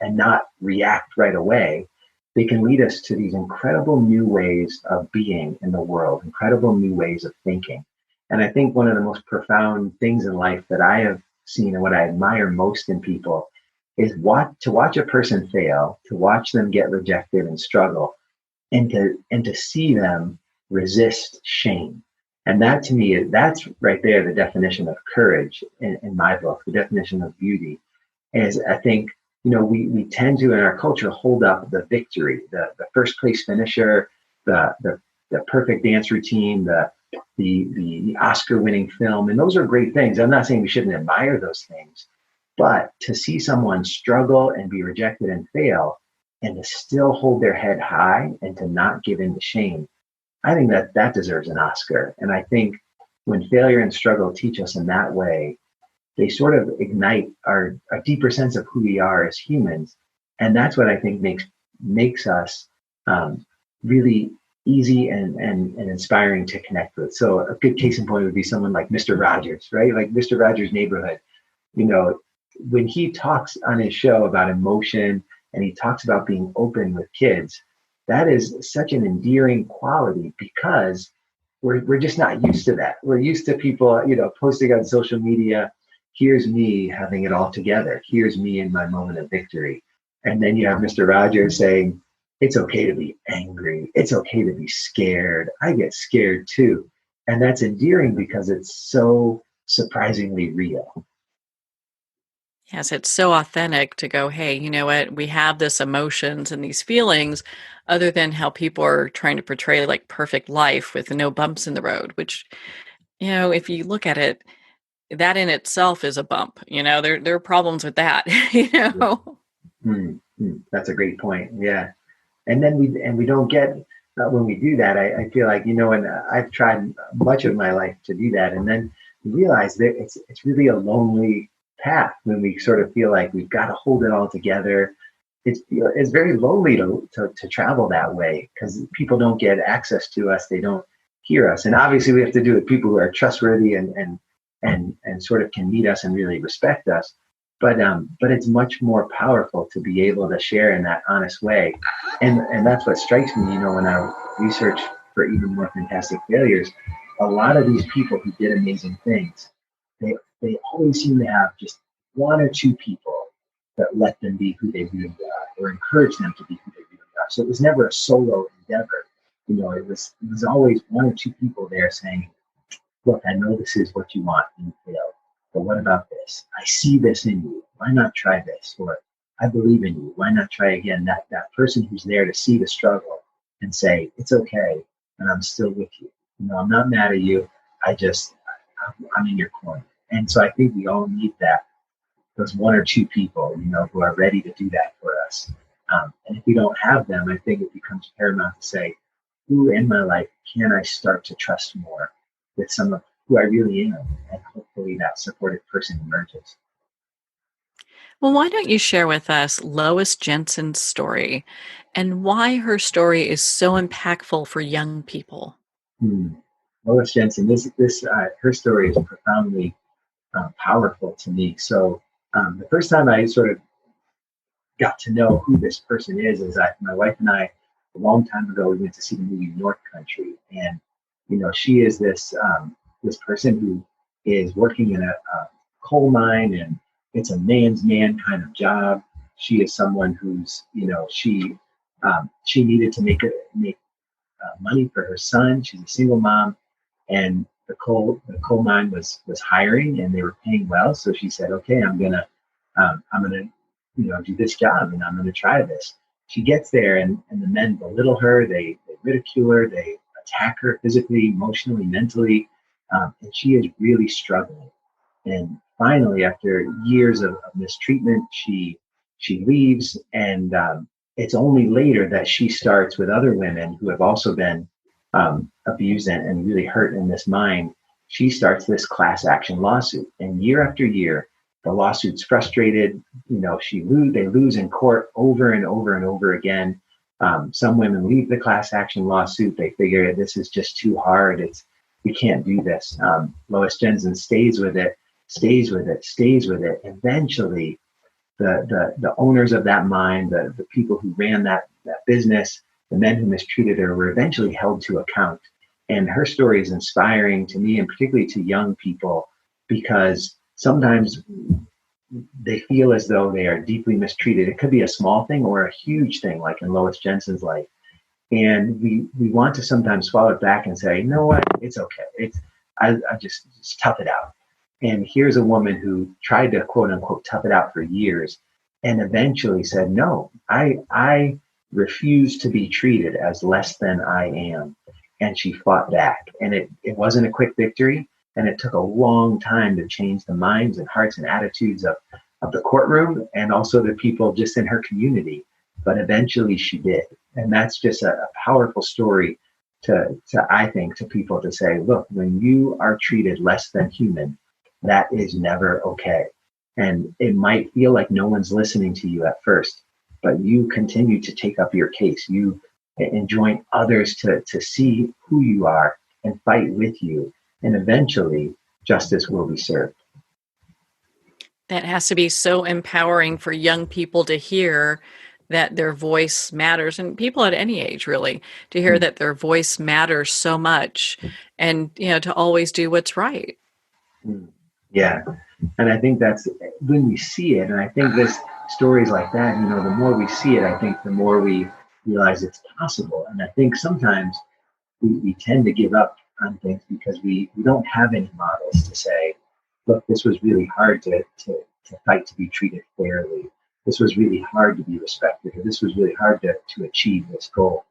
not react right away, they can lead us to these incredible new ways of being in the world, incredible new ways of thinking. And I think one of the most profound things in life that I have seen and what I admire most in people is to watch a person fail, to watch them get rejected and struggle, and to see them resist shame. And that, to me, that's right there the definition of courage in my book. The definition of beauty is, I think, we tend to, in our culture, hold up the victory, the first place finisher, the perfect dance routine, the Oscar winning film, and those are great things. I'm not saying we shouldn't admire those things, but to see someone struggle and be rejected and fail, and to still hold their head high and to not give in to shame, I think that deserves an Oscar. And I think when failure and struggle teach us in that way, they sort of ignite a deeper sense of who we are as humans. And that's what I think makes us really easy and inspiring to connect with. So a good case in point would be someone like Mr. Rogers, right? Like Mr. Rogers' Neighborhood. When he talks on his show about emotion and he talks about being open with kids, that is such an endearing quality because we're just not used to that. We're used to people, posting on social media, here's me having it all together. Here's me in my moment of victory. And then you have Mr. Rogers saying, it's okay to be angry. It's okay to be scared. I get scared too. And that's endearing because it's so surprisingly real. Yes, it's so authentic to go, hey, you know what? We have this emotions and these feelings, other than how people are trying to portray like perfect life with no bumps in the road, which, if you look at it, that in itself is a bump. There are problems with that. That's a great point. Yeah. And then we don't get, when we do that, I feel like, and I've tried much of my life to do that. And then you realize that it's really a lonely path when we sort of feel like we've got to hold it all together. It's very lonely to travel that way because people don't get access to us. They don't hear us. And obviously we have to do it with people who are trustworthy and sort of can meet us and really respect us. But it's much more powerful to be able to share in that honest way. And that's what strikes me, when I research for even more fantastic failures, a lot of these people who did amazing things, they always seem to have just one or two people that let them be who they really are or encourage them to be who they really are. So it was never a solo endeavor. It was always one or two people there saying, look, I know this is what you want and you failed, but what about this? I see this in you. Why not try this? Or I believe in you. Why not try again? That person who's there to see the struggle and say, it's okay, and I'm still with you. I'm not mad at you. I'm in your corner. And so I think we all need those one or two people, who are ready to do that for us. And if we don't have them, I think it becomes paramount to say, who in my life can I start to trust more with some of who I really am? And hopefully that supportive person emerges. Well, why don't you share with us Lois Jensen's story and why her story is so impactful for young people? Lois Jensen, her story is profoundly powerful to me. So the first time I sort of got to know who this person is my wife and I, a long time ago, we went to see the movie North Country. And, she is this person who is working in a coal mine, and it's a man's man kind of job. She is someone who's, she needed to make money for her son. She's a single mom, and the coal mine was hiring, and they were paying well. So she said, "Okay, I'm gonna do this job, and I'm going to try this. She gets there, and the men belittle her, they ridicule her, they attack her physically, emotionally, mentally, and she is really struggling. And finally, after years of mistreatment, she leaves, and it's only later that she starts with other women who have also been abused and really hurt in this mind. She starts this class action lawsuit, and year after year, the lawsuit's frustrated. They lose in court over and over and over again. Some women leave the class action lawsuit. They figure this is just too hard. We can't do this. Lois Jensen stays with it. Eventually, the owners of that mine, the people who ran that business, the men who mistreated her, were eventually held to account. And her story is inspiring to me, and particularly to young people, because sometimes they feel as though they are deeply mistreated. It could be a small thing or a huge thing, like in Lois Jensen's life. And we want to sometimes fall it back and say, you know what, it's okay. I just tough it out. And here's a woman who tried to, quote unquote, tough it out for years, and eventually said, no, I refuse to be treated as less than I am. And she fought back. And it wasn't a quick victory. And it took a long time to change the minds and hearts and attitudes of the courtroom, and also the people just in her community. But eventually she did. And that's just a powerful story to I think, to people to say, look, when you are treated less than human, that is never okay. And it might feel like no one's listening to you at first, but you continue to take up your case. You enjoin others to see who you are and fight with you. And eventually justice will be served. That has to be so empowering for young people to hear that their voice matters, and people at any age, really, to hear that their voice matters so much, and to always do what's right. Yeah. And I think that's when we see it. And I think this stories like that, the more we see it, I think the more we realize it's possible. And I think sometimes we tend to give up on things because we don't have any models to say, look, this was really hard to fight to be treated fairly. This was really hard to be respected, or this was really hard to achieve this goal.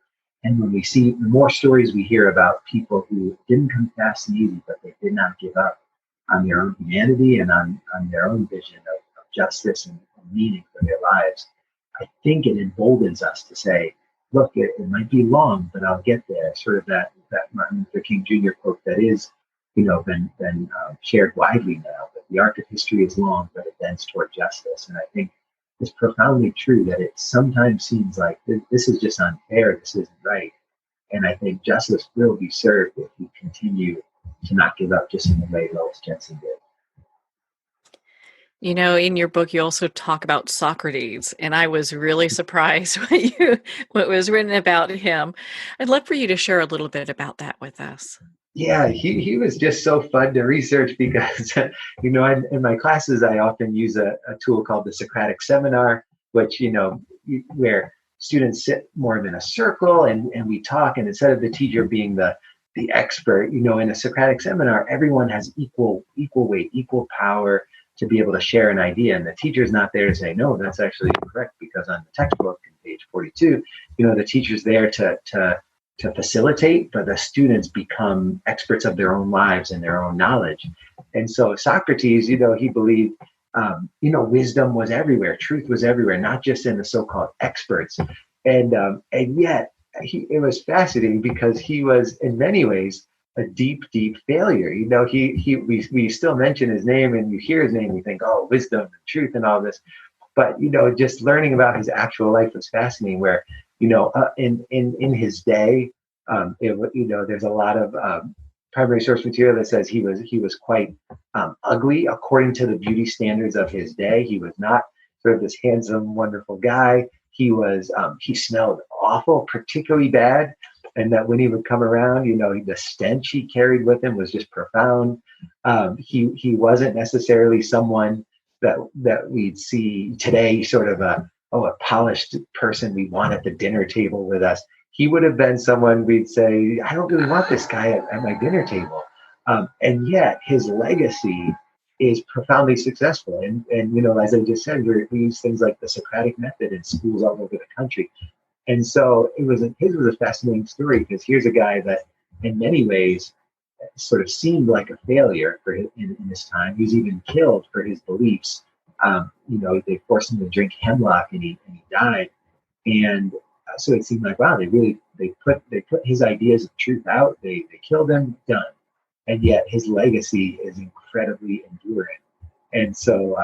And when we see the more stories we hear about people who didn't come fast and easy, but they did not give up on their own humanity and on their own vision of justice and meaning for their lives, I think it emboldens us to say, look, it might be long, but I'll get there. Sort of that Martin Luther King Jr. quote that is, been shared widely now, that the arc of history is long, but it bends toward justice. And I think it's profoundly true that it sometimes seems like this is just unfair, this isn't right. And I think justice will be served if we continue to not give up, just in the way Lois Jensen did. In your book, you also talk about Socrates, and I was really surprised what was written about him. I'd love for you to share a little bit about that with us. Yeah, he was just so fun to research because, in my classes, I often use a tool called the Socratic Seminar, which, where students sit more in a circle and we talk, and instead of the teacher being the expert, in a Socratic seminar, everyone has equal weight, equal power to be able to share an idea. And the teacher's not there to say, no, that's actually incorrect, because on the textbook on page 42, the teacher's there to facilitate, but the students become experts of their own lives and their own knowledge. And so Socrates, he believed, wisdom was everywhere, truth was everywhere, not just in the so-called experts. And yet it was fascinating because he was in many ways a deep failure. We still mention his name, and you hear his name, you think, oh, wisdom and truth and all this. But, just learning about his actual life was fascinating, where, in his day, there's a lot of primary source material that says he was quite ugly according to the beauty standards of his day. He was not sort of this handsome, wonderful guy. He smelled awful, particularly bad. And that when he would come around, the stench he carried with him was just profound. He wasn't necessarily someone that we'd see today, sort of a polished person we want at the dinner table with us. He would have been someone we'd say, I don't really want this guy at my dinner table. And yet his legacy is profoundly successful. And as I just said, we use things like the Socratic method in schools all over the country. And so his was a fascinating story, because here's a guy that in many ways sort of seemed like a failure in his time. He was even killed for his beliefs. They forced him to drink hemlock, and he died. And so it seemed like, wow, they put his ideas of truth out. They killed him, done. And yet his legacy is incredibly enduring. And so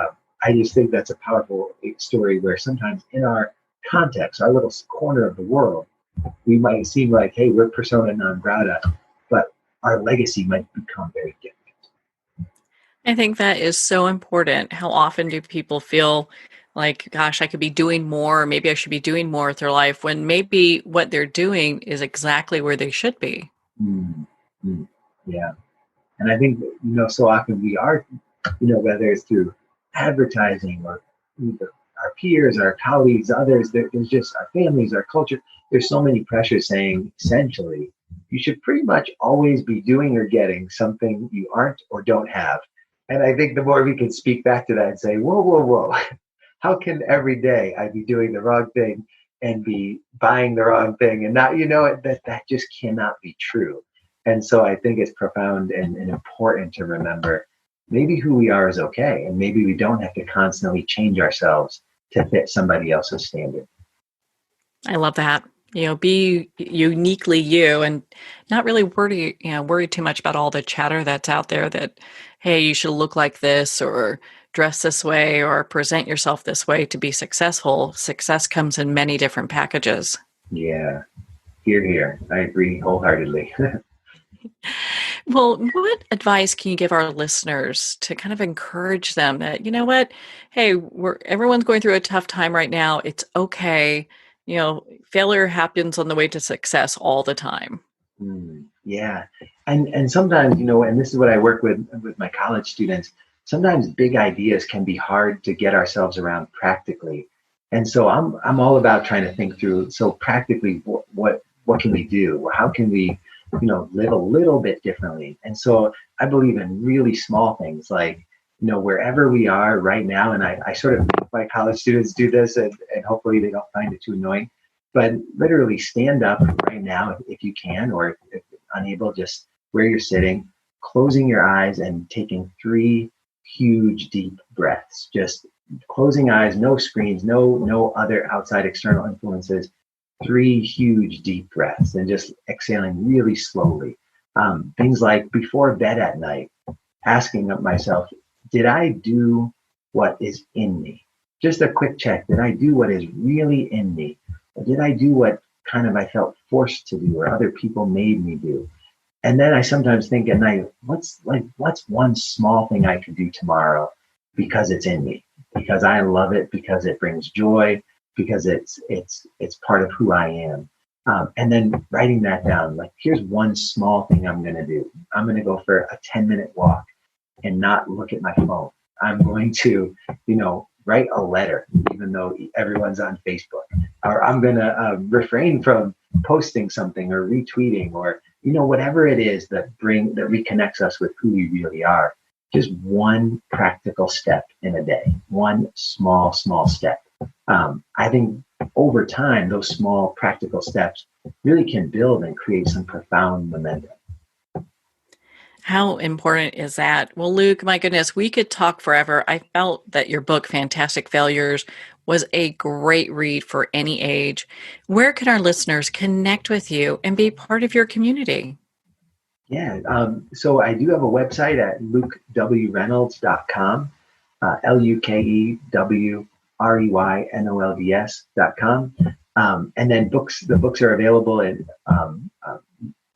I just think that's a powerful story, where sometimes in our context, our little corner of the world, we might seem like, hey, we're persona non grata, but our legacy might become very different. I think that is so important. How often do people feel like, gosh, I could be doing more, or maybe I should be doing more with their life, when maybe what they're doing is exactly where they should be? Mm-hmm. Yeah. And I think, so often we are, whether it's through advertising or our peers, our colleagues, others, there's just our families, our culture. There's so many pressures saying, essentially, you should pretty much always be doing or getting something you aren't or don't have. And I think the more we can speak back to that and say, whoa, whoa, whoa, how can every day I be doing the wrong thing and be buying the wrong thing and not, that just cannot be true. And so I think it's profound and important to remember maybe who we are is okay. And maybe we don't have to constantly change ourselves to fit somebody else's standard. I love that. Be uniquely you, and not really worry too much about all the chatter that's out there that, hey, you should look like this, or dress this way, or present yourself this way to be successful. Success comes in many different packages. Yeah. Here. I agree wholeheartedly. Well, what advice can you give our listeners to kind of encourage them that, what, hey, everyone's going through a tough time right now. It's okay. Failure happens on the way to success all the time. Yeah. And sometimes, and this is what I work with my college students, sometimes big ideas can be hard to get ourselves around practically. And so I'm all about trying to think through, so practically, what can we do? How can we live a little bit differently? And so I believe in really small things, like, wherever we are right now, and I sort of make my college students do this, and hopefully they don't find it too annoying, but literally stand up right now if you can, or if unable, just where you're sitting, closing your eyes and taking 3 huge deep breaths, just closing eyes, no screens, no other outside external influences, 3 huge deep breaths, and just exhaling really slowly. Things like before bed at night, asking myself, did I do what is in me? Just a quick check. Did I do what is really in me? Or did I do what kind of I felt forced to do, or other people made me do? And then I sometimes think at night, what's one small thing I could do tomorrow because it's in me, because I love it, because it brings joy, because it's part of who I am. And then writing that down, like, here's one small thing I'm going to do. I'm going to go for a 10-minute walk and not look at my phone. I'm going to, write a letter, even though everyone's on Facebook, or I'm going to refrain from posting something or retweeting, or, whatever it is that reconnects us with who we really are. Just one practical step in a day, one small step. I think over time, those small practical steps really can build and create some profound momentum. How important is that? Well, Luke, my goodness, we could talk forever. I felt that your book, Fantastic Failures, was a great read for any age. Where can our listeners connect with you and be part of your community? Yeah, so I do have a website at lukewreynolds.com, LUKEWREYNOLDS.com. And then the books are available in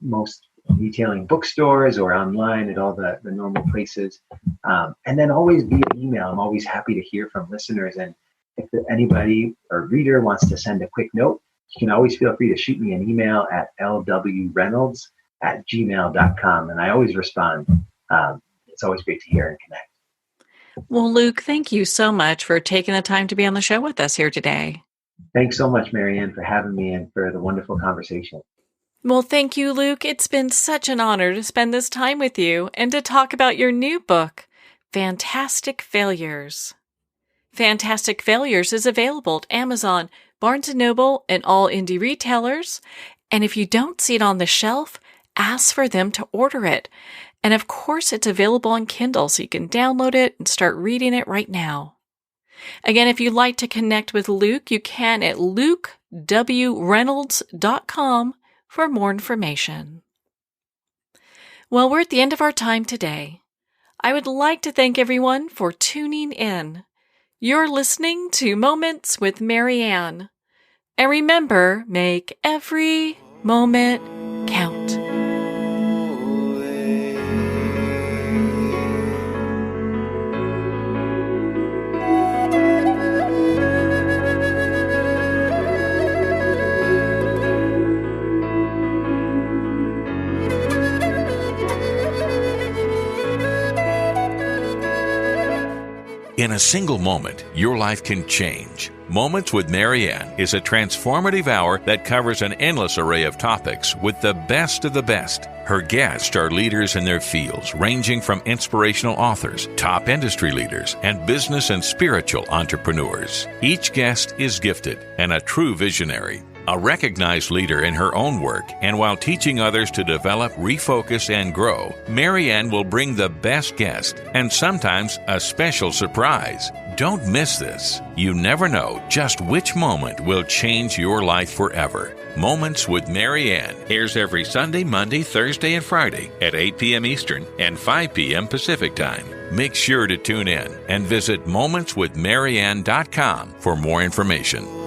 most retailing bookstores or online at all the normal places. And then always via email. I'm always happy to hear from listeners. And if anybody or reader wants to send a quick note, you can always feel free to shoot me an email at lwreynolds@gmail.com. And I always respond. It's always great to hear and connect. Well, Luke, thank you so much for taking the time to be on the show with us here today. Thanks so much, Marianne, for having me and for the wonderful conversation. Well, thank you, Luke. It's been such an honor to spend this time with you and to talk about your new book, Fantastic Failures. Fantastic Failures is available at Amazon, Barnes & Noble, and all indie retailers. And if you don't see it on the shelf, ask for them to order it. And of course, it's available on Kindle, so you can download it and start reading it right now. Again, if you'd like to connect with Luke, you can at lukewreynolds.com for more information. Well, we're at the end of our time today. I would like to thank everyone for tuning in. You're listening to Moments with Marianne. And remember, make every moment count. In a single moment, your life can change. Moments with Marianne is a transformative hour that covers an endless array of topics with the best of the best. Her guests are leaders in their fields, ranging from inspirational authors, top industry leaders, and business and spiritual entrepreneurs. Each guest is gifted and a true visionary. A recognized leader in her own work, and while teaching others to develop, refocus, and grow, Marianne will bring the best guest and sometimes a special surprise. Don't miss this. You never know just which moment will change your life forever. Moments with Marianne airs every Sunday, Monday, Thursday, and Friday at 8 p.m. Eastern and 5 p.m. Pacific Time. Make sure to tune in and visit momentswithmarianne.com for more information.